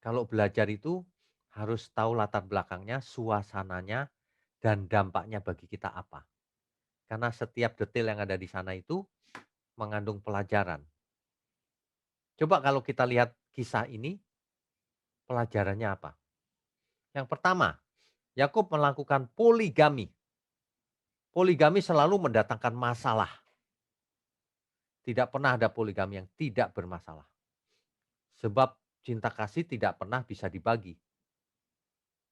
Kalau belajar itu harus tahu latar belakangnya, suasananya, dan dampaknya bagi kita apa. Karena setiap detail yang ada di sana itu mengandung pelajaran. Coba kalau kita lihat kisah ini, pelajarannya apa? Yang pertama, Yakub melakukan poligami. Poligami selalu mendatangkan masalah. Tidak pernah ada poligami yang tidak bermasalah. Sebab cinta kasih tidak pernah bisa dibagi.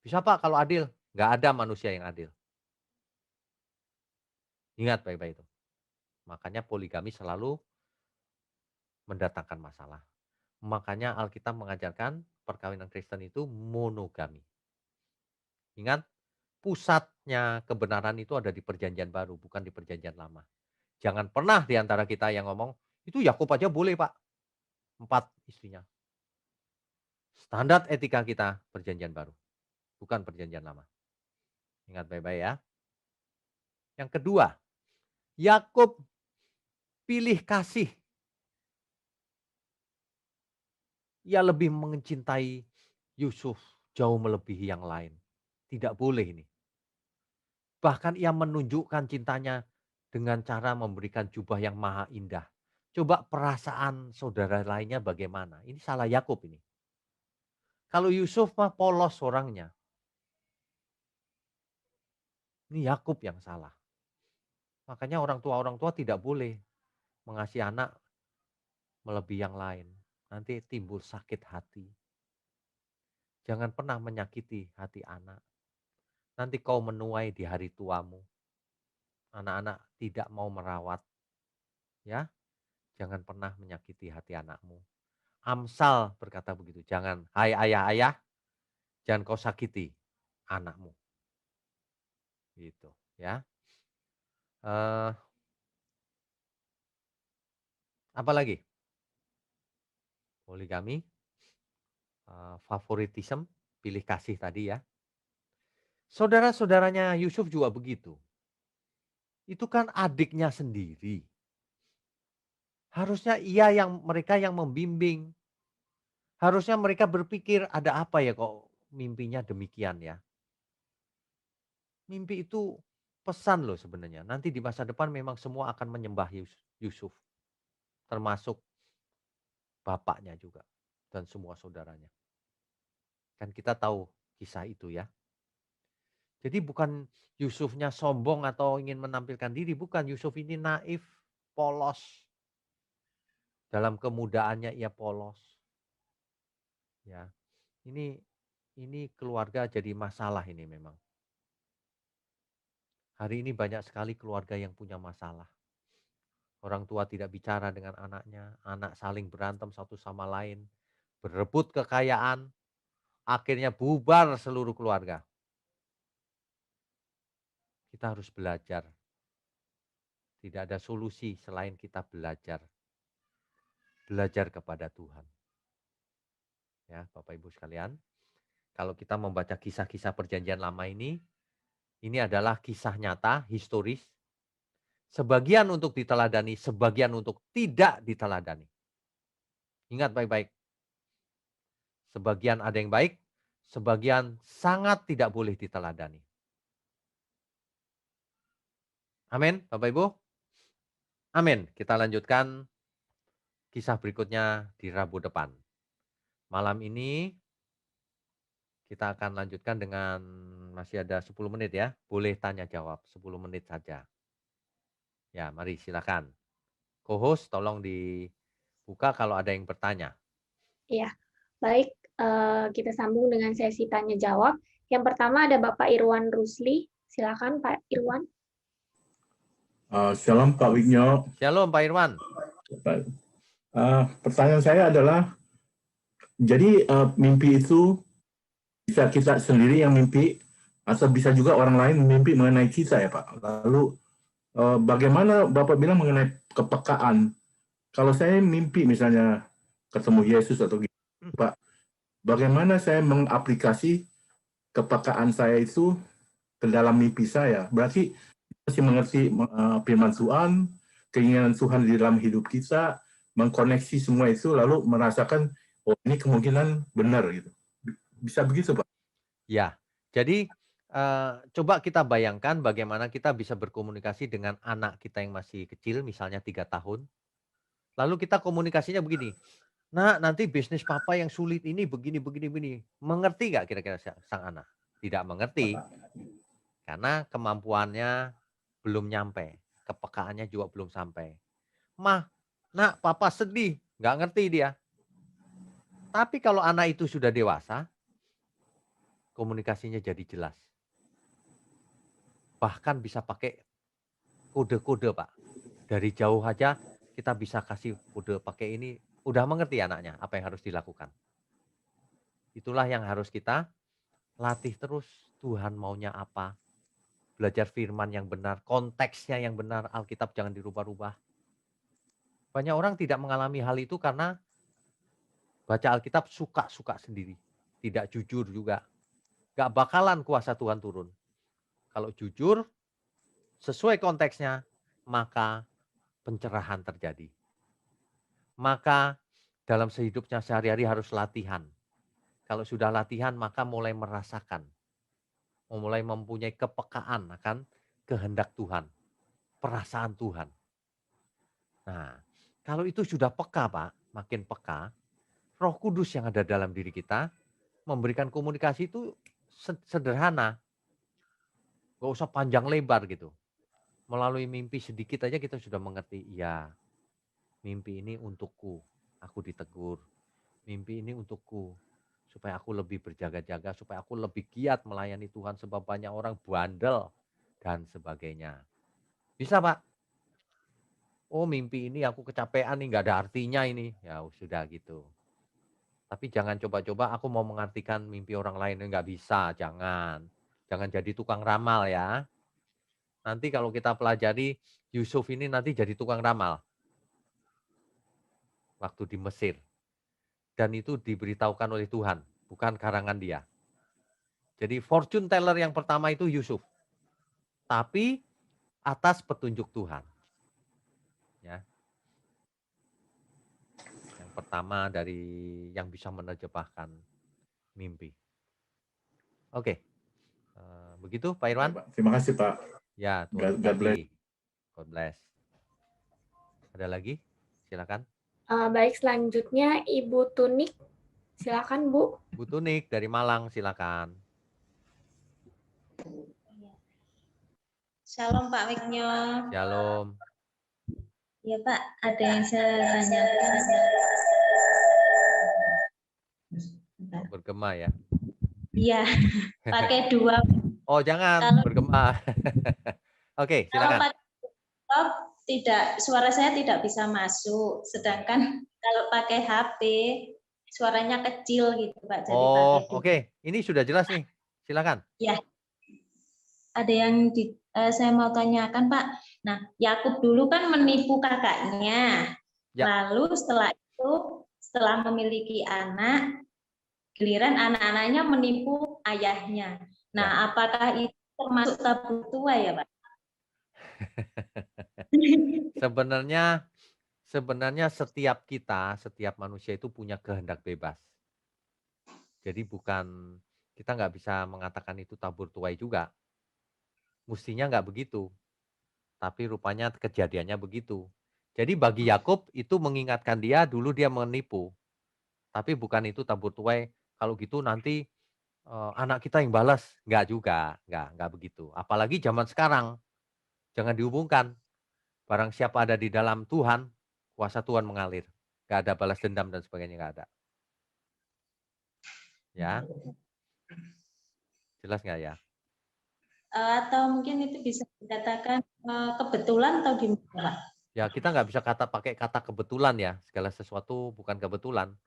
Bisa Pak kalau adil? Nggak ada manusia yang adil. Ingat baik-baik itu. Makanya poligami selalu mendatangkan masalah. Makanya Alkitab mengajarkan perkawinan Kristen itu monogami. Ingat, pusatnya kebenaran itu ada di perjanjian baru, bukan di perjanjian lama. Jangan pernah di antara kita yang ngomong, itu Yakub aja boleh Pak, 4 istrinya. Standar etika kita perjanjian baru, bukan perjanjian lama. Ingat baik-baik ya. Yang kedua, Yakub pilih kasih. Ia lebih mencintai Yusuf jauh melebihi yang lain. Tidak boleh ini. Bahkan ia menunjukkan cintanya dengan cara memberikan jubah yang maha indah. Coba perasaan saudara lainnya bagaimana? Ini salah Yakub ini. Kalau Yusuf mah polos orangnya. Ini Yakub yang salah. Makanya orang tua tidak boleh mengasihi anak melebihi yang lain. Nanti timbul sakit hati. Jangan pernah menyakiti hati anak. Nanti kau menuai di hari tuamu. Anak-anak tidak mau merawat. Ya, jangan pernah menyakiti hati anakmu. Amsal berkata begitu. Jangan, hai ayah-ayah, jangan kau sakiti anakmu. Gitu, ya. Eh, apa lagi? Poligami, favoritism, pilih kasih tadi ya. Saudara-saudaranya Yusuf juga begitu. Itu kan adiknya sendiri. Harusnya mereka yang membimbing. Harusnya mereka berpikir, ada apa ya kok mimpinya demikian ya. Mimpi itu pesan loh sebenarnya. Nanti di masa depan memang semua akan menyembah Yusuf. Termasuk bapaknya juga. Dan semua saudaranya. Kan kita tahu kisah itu ya. Jadi bukan Yusufnya sombong atau ingin menampilkan diri. Bukan, Yusuf ini naif, polos. Dalam kemudaannya ia polos. Ya, ini keluarga jadi masalah ini memang. Hari ini banyak sekali keluarga yang punya masalah. Orang tua tidak bicara dengan anaknya, anak saling berantem satu sama lain, berebut kekayaan, akhirnya bubar seluruh keluarga. Kita harus belajar. Tidak ada solusi selain kita belajar. Belajar kepada Tuhan. Ya, Bapak Ibu sekalian, kalau kita membaca kisah-kisah perjanjian lama ini adalah kisah nyata, historis. Sebagian untuk diteladani, sebagian untuk tidak diteladani. Ingat baik-baik. Sebagian ada yang baik, sebagian sangat tidak boleh diteladani. Amin, Bapak Ibu. Amin. Kita lanjutkan kisah berikutnya di Rabu depan. Malam ini kita akan lanjutkan dengan masih ada 10 menit ya. Boleh tanya jawab 10 menit saja. Ya, mari silakan. Co-host tolong dibuka kalau ada yang bertanya. Iya, baik. Kita sambung dengan sesi tanya jawab. Yang pertama ada Bapak Irwan Rusli. Silakan Pak Irwan. Shalom Pak Wigno. Shalom Pak Irwan. Pertanyaan saya adalah, jadi mimpi itu bisa kita sendiri yang mimpi, atau bisa juga orang lain mimpi mengenai kita ya Pak? Lalu bagaimana Bapak bilang mengenai kepekaan? Kalau saya mimpi misalnya ketemu Yesus atau gitu, Pak, bagaimana saya mengaplikasi kepekaan saya itu ke dalam mimpi saya? Berarti masih mengerti firman Tuhan, keinginan Tuhan di dalam hidup kita, mengkoneksi semua itu, lalu merasakan, oh ini kemungkinan benar gitu. Bisa begitu Pak? Ya, jadi coba kita bayangkan bagaimana kita bisa berkomunikasi dengan anak kita yang masih kecil, misalnya 3 tahun. Lalu kita komunikasinya begini, "Nak, nanti bisnis papa yang sulit ini begini begini begini." Mengerti nggak kira-kira sang anak? Tidak mengerti, karena kemampuannya belum nyampe, kepekaannya juga belum sampai. "Mah, nak, papa sedih." Nggak ngerti dia. Tapi kalau anak itu sudah dewasa, komunikasinya jadi jelas. Bahkan bisa pakai kode-kode, Pak. Dari jauh aja kita bisa kasih kode pakai ini, udah mengerti anaknya apa yang harus dilakukan. Itulah yang harus kita latih terus. Tuhan maunya apa? Belajar firman yang benar, konteksnya yang benar, Alkitab jangan dirubah-rubah. Banyak orang tidak mengalami hal itu karena baca Alkitab suka-suka sendiri. Tidak jujur juga. Gak bakalan kuasa Tuhan turun. Kalau jujur, sesuai konteksnya, maka pencerahan terjadi. Maka dalam sehidupnya sehari-hari harus latihan. Kalau sudah latihan maka mulai merasakan, mulai mempunyai kepekaan akan kehendak Tuhan, perasaan Tuhan. Nah, kalau itu sudah peka Pak, makin peka, Roh Kudus yang ada dalam diri kita memberikan komunikasi itu sederhana. Gak usah panjang lebar gitu. Melalui mimpi sedikit aja kita sudah mengerti, iya mimpi ini untukku, aku ditegur. Mimpi ini untukku, supaya aku lebih berjaga-jaga, supaya aku lebih giat melayani Tuhan sebab banyak orang bandel dan sebagainya. Bisa Pak? Oh mimpi ini aku kecapean nih, nggak ada artinya ini. Ya sudah gitu. Tapi jangan coba-coba aku mau mengartikan mimpi orang lain, nggak bisa, jangan. Jangan jadi tukang ramal ya. Nanti kalau kita pelajari Yusuf ini nanti jadi tukang ramal. Waktu di Mesir. Dan itu diberitahukan oleh Tuhan, bukan karangan dia. Jadi fortune teller yang pertama itu Yusuf. Tapi atas petunjuk Tuhan. Ya. Yang pertama dari yang bisa menerjemahkan mimpi. Oke, begitu Pak Irwan? Pak. Terima kasih Pak. Ya, Tuhan God bless. berkati. God bless. Ada lagi? Silakan. Baik, selanjutnya Ibu Tunik. Silakan, Bu. Bu Tunik dari Malang, silakan. Shalom Pak Wigno. Shalom. Ya Pak, ada yang saya tanyakan. Bentar. Bergema ya. Iya, pakai dua. Oh, jangan Kalau- bergema. Oke, Kalau silakan. pakai laptop tidak, suara saya tidak bisa masuk. Sedangkan kalau pakai HP suaranya kecil gitu Pak. Jadi Oh, pakai dua. oke. Ini sudah jelas nih. Silakan. Ya, ada yang saya mau tanyakan Pak. Nah, Yakub dulu kan menipu kakaknya. Ya. Lalu setelah itu, setelah memiliki anak, giliran anak-anaknya menipu ayahnya. Nah, apakah itu termasuk tabur tua ya Pak? Sebenarnya setiap kita, setiap manusia itu punya kehendak bebas. Jadi kita nggak bisa mengatakan itu tabur tuai juga. Mestinya nggak begitu. Tapi rupanya kejadiannya begitu. Jadi bagi Yakub itu mengingatkan dia dulu dia menipu. Tapi bukan itu tabur tuai. Kalau gitu nanti anak kita yang balas. Nggak juga, nggak begitu. Apalagi zaman sekarang. Jangan dihubungkan. Barang siapa ada di dalam Tuhan, kuasa Tuhan mengalir. Nggak ada balas dendam dan sebagainya, nggak ada. Ya, jelas nggak ya? Atau mungkin itu bisa dikatakan kebetulan atau gimana Pak? Ya, kita nggak bisa pakai kata kebetulan ya. Segala sesuatu bukan kebetulan.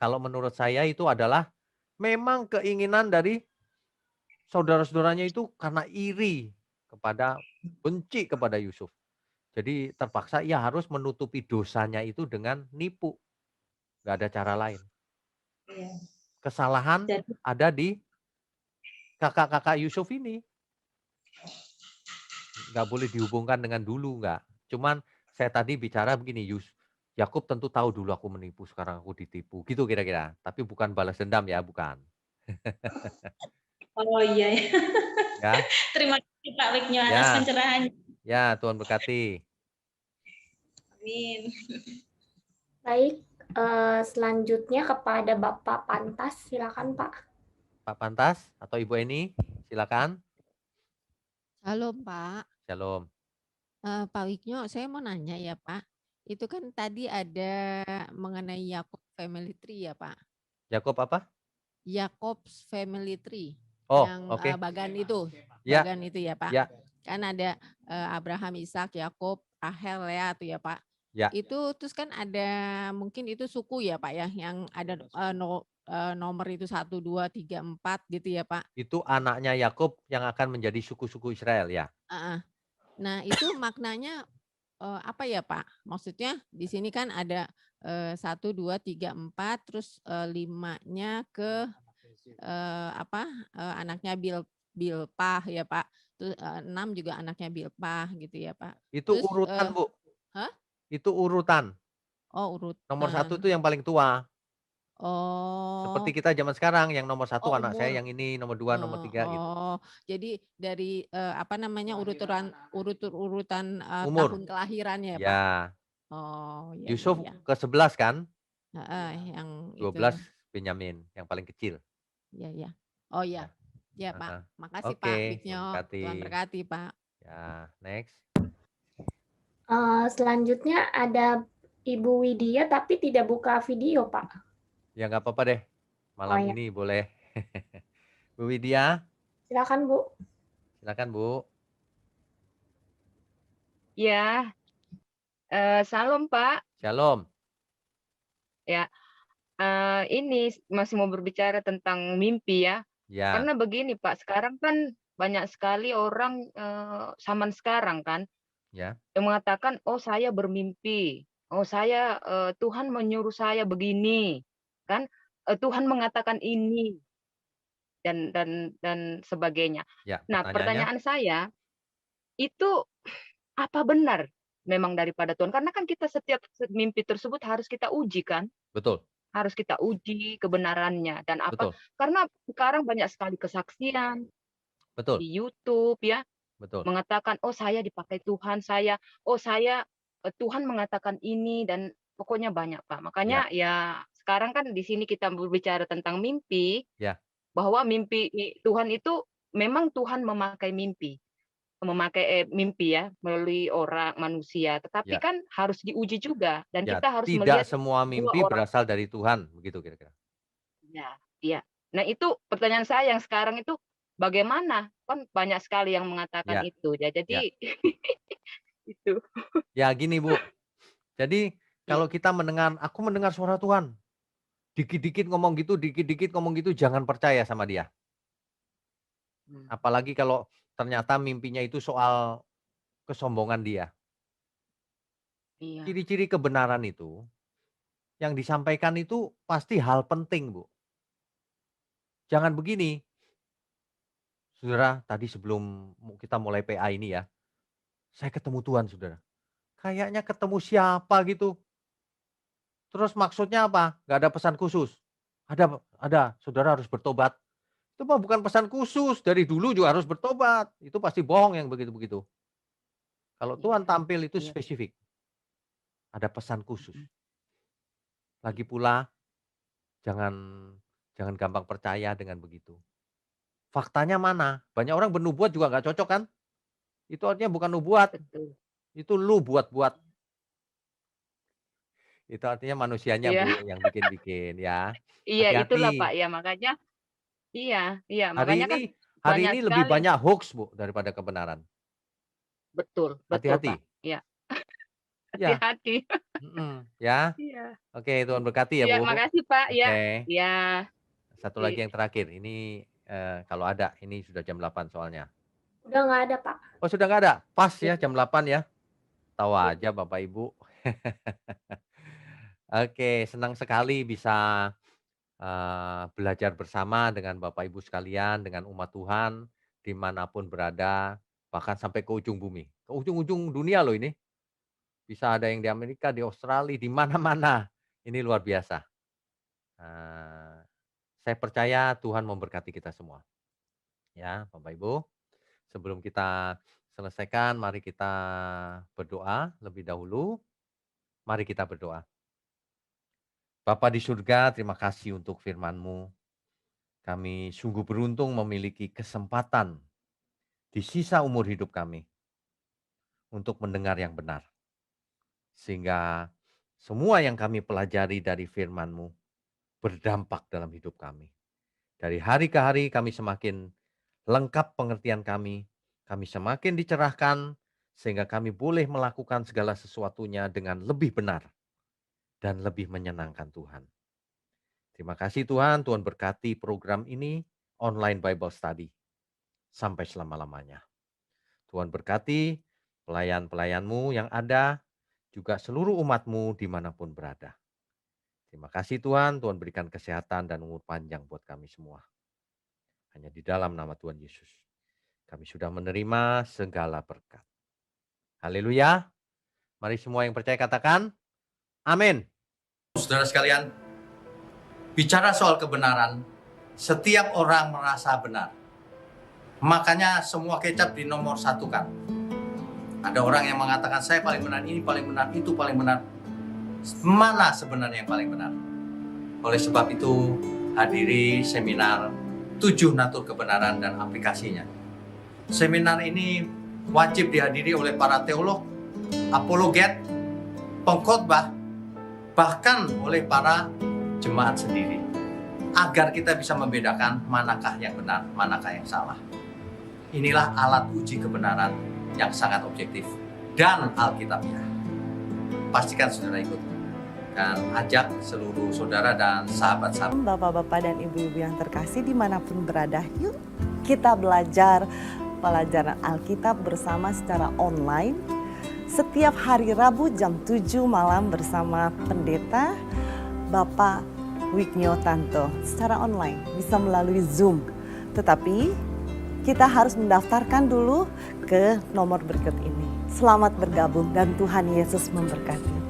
Kalau menurut saya itu adalah memang keinginan dari saudara-saudaranya itu karena iri benci kepada Yusuf. Jadi terpaksa ia harus menutupi dosanya itu dengan nipu. Nggak ada cara lain. Iya. Kesalahan Jadi, ada di kakak-kakak Yusuf ini. Nggak boleh dihubungkan dengan dulu, nggak. Cuman saya tadi bicara begini, Yakub tentu tahu dulu aku menipu, sekarang aku ditipu. Gitu kira-kira. Tapi bukan balas dendam ya, bukan. oh iya ya. Ya. Terima kasih Pak Wigno atas Ya. pencerahannya. Ya, Tuhan berkati. Amin. Baik, selanjutnya kepada Bapak Pantas. Silakan, Pak. Pak Pantas atau Ibu Eni, silakan. Halo Pak. Shalom. Pak Wigno, saya mau nanya ya Pak. Itu kan tadi ada mengenai Yakob Family Tree ya Pak. Yakub apa? Yakob's Family Tree. Oh, yang oke. bagan itu. Ya. Bagan itu ya Pak. Ya. Kan ada Abraham, Ishak, Yakob, Rahel, Lea tuh ya Pak. Ya. Itu terus kan ada mungkin itu suku ya Pak ya, yang ada nomor itu 1, 2, 3, 4 gitu ya Pak. Itu anaknya Yakub yang akan menjadi suku-suku Israel ya. Nah itu maknanya apa ya Pak? Maksudnya di sini kan ada 1, 2, 3, 4, terus 5-nya ke anaknya Bilpah ya Pak. Terus 6 juga anaknya Bilpah gitu ya Pak. Itu Terus, urutan Bu. Hah? Itu urutan. Oh urutan. Nomor 1 itu yang paling tua. Oh. Seperti kita zaman sekarang yang nomor 1 anak saya umur. yang ini, nomor 2, nomor 3 gitu. Oh, jadi dari urutan Umur. tahun kelahirannya ya Pak. Ya. Oh iya. Yusuf iya. ke-11 kan? Yang 12 itu. Benyamin yang paling kecil. Iya. Oh iya. Ya Pak. Makasih Oke, Pak Wigno. berkati. Tuhan berkati Pak. Ya, next. Selanjutnya ada Ibu Widya tapi tidak buka video, Pak. Ya nggak apa-apa deh. Malam iya. ini boleh. Bu Widya, Silakan, Bu. silakan Bu. Ya, salam Pak. Shalom. Ya, ini masih mau berbicara tentang mimpi ya. Ya. Karena begini Pak, sekarang kan banyak sekali orang zaman sekarang kan, Ya. yang mengatakan, oh saya bermimpi, oh saya Tuhan menyuruh saya begini, kan Tuhan mengatakan ini dan sebagainya. Ya, Nah, pertanyaan saya itu apa benar memang daripada Tuhan. Karena kan kita setiap mimpi tersebut harus kita uji kan, Betul, harus kita uji kebenarannya dan apa? betul, Karena sekarang banyak sekali kesaksian betul, di YouTube ya, betul. mengatakan, oh saya dipakai Tuhan, Tuhan mengatakan ini dan pokoknya banyak Pak. Ya, Makanya ya sekarang kan di sini kita berbicara tentang mimpi, ya, bahwa Tuhan itu memang Tuhan memakai mimpi ya melalui orang manusia, tetapi ya, kan harus diuji juga dan ya. kita harus Tidak melihat semua dua mimpi orang. berasal dari Tuhan, begitu kira-kira. Ya, iya. Nah itu pertanyaan saya yang sekarang itu bagaimana? Kan banyak sekali yang mengatakan Ya, itu ya. ya, Jadi itu. ya. Gini Bu. Jadi Iya. kalau kita aku mendengar suara Tuhan, dikit-dikit ngomong gitu, jangan percaya sama dia. Hmm, Apalagi kalau ternyata mimpinya itu soal kesombongan dia. Iya, Ciri-ciri kebenaran itu, yang disampaikan itu pasti hal penting, Bu. Jangan begini, saudara, tadi sebelum kita mulai PA ini ya, saya ketemu Tuhan, saudara. Kayaknya ketemu siapa gitu. Terus maksudnya apa? Nggak ada pesan khusus. Ada, saudara harus bertobat. Itu mah bukan pesan khusus, dari dulu juga harus bertobat. Itu pasti bohong yang begitu-begitu. Kalau Tuhan iya, tampil itu iya. spesifik, ada pesan khusus. Mm, Lagi pula jangan jangan gampang percaya dengan begitu. Faktanya mana? Banyak orang bernubuat juga nggak cocok kan? Itu artinya bukan nubuat, Betul. itu lu buat-buat. Itu artinya manusianya Iya, Bu yang bikin-bikin ya. iya itulah Pak Hati-hati. ya makanya iya, iya Hari makanya kan ini hari banyak ini lebih sekali. banyak hoax Bu daripada kebenaran. Betul, betul Pak. Hati-hati. Iya, Ya, hati-hati. ya. Iya. Oke, Tuhan berkati ya Iya, Bu. makasih Pak ya. Oke. Iya. Satu lagi yang terakhir, ini kalau ada, ini sudah jam 8 soalnya. Udah nggak ada, Pak. Oh sudah nggak ada? Pas ya Iya. jam 8 ya? Tahu Iya. aja Bapak Ibu. Oke, senang sekali bisa belajar bersama dengan Bapak Ibu sekalian, dengan umat Tuhan, dimanapun berada, bahkan sampai ke ujung bumi. Ke ujung-ujung dunia loh ini. Bisa ada yang di Amerika, di Australia, di mana-mana. Ini luar biasa. Saya percaya Tuhan memberkati kita semua. Ya, Bapak Ibu. Sebelum kita selesaikan, mari kita berdoa lebih dahulu. Mari kita berdoa. Bapa di surga, terima kasih untuk firman-Mu. Kami sungguh beruntung memiliki kesempatan di sisa umur hidup kami untuk mendengar yang benar. Sehingga semua yang kami pelajari dari firman-Mu berdampak dalam hidup kami. Dari hari ke hari kami semakin lengkap pengertian kami semakin dicerahkan, sehingga kami boleh melakukan segala sesuatunya dengan lebih benar dan lebih menyenangkan Tuhan. Terima kasih Tuhan, Tuhan berkati program ini, online Bible Study, sampai selama-lamanya. Tuhan berkati pelayan-pelayan-Mu yang ada, juga seluruh umat-Mu dimanapun berada. Terima kasih Tuhan, Tuhan berikan kesehatan dan umur panjang buat kami semua. Hanya di dalam nama Tuhan Yesus, kami sudah menerima segala berkat. Haleluya. Mari semua yang percaya katakan, amin. Saudara sekalian, bicara soal kebenaran, setiap orang merasa benar. Makanya semua kecap dinomor satukan. Ada orang yang mengatakan, saya paling benar, ini paling benar, itu paling benar. Mana sebenarnya yang paling benar? Oleh sebab itu, hadiri seminar 7 natur kebenaran dan aplikasinya. Seminar ini wajib dihadiri oleh para teolog, apologet, pengkhotbah, bahkan oleh para jemaat sendiri, agar kita bisa membedakan manakah yang benar, manakah yang salah. Inilah alat uji kebenaran yang sangat objektif dan alkitabiah. Pastikan saudara ikut dan ajak seluruh saudara dan sahabat-sahabat. Bapak-bapak dan ibu-ibu yang terkasih dimanapun berada, yuk kita belajar pelajaran Alkitab bersama secara online setiap hari Rabu jam 7 malam bersama Pendeta Bapak Wignio Tanto secara online, bisa melalui Zoom. Tetapi kita harus mendaftarkan dulu ke nomor berikut ini. Selamat bergabung dan Tuhan Yesus memberkati.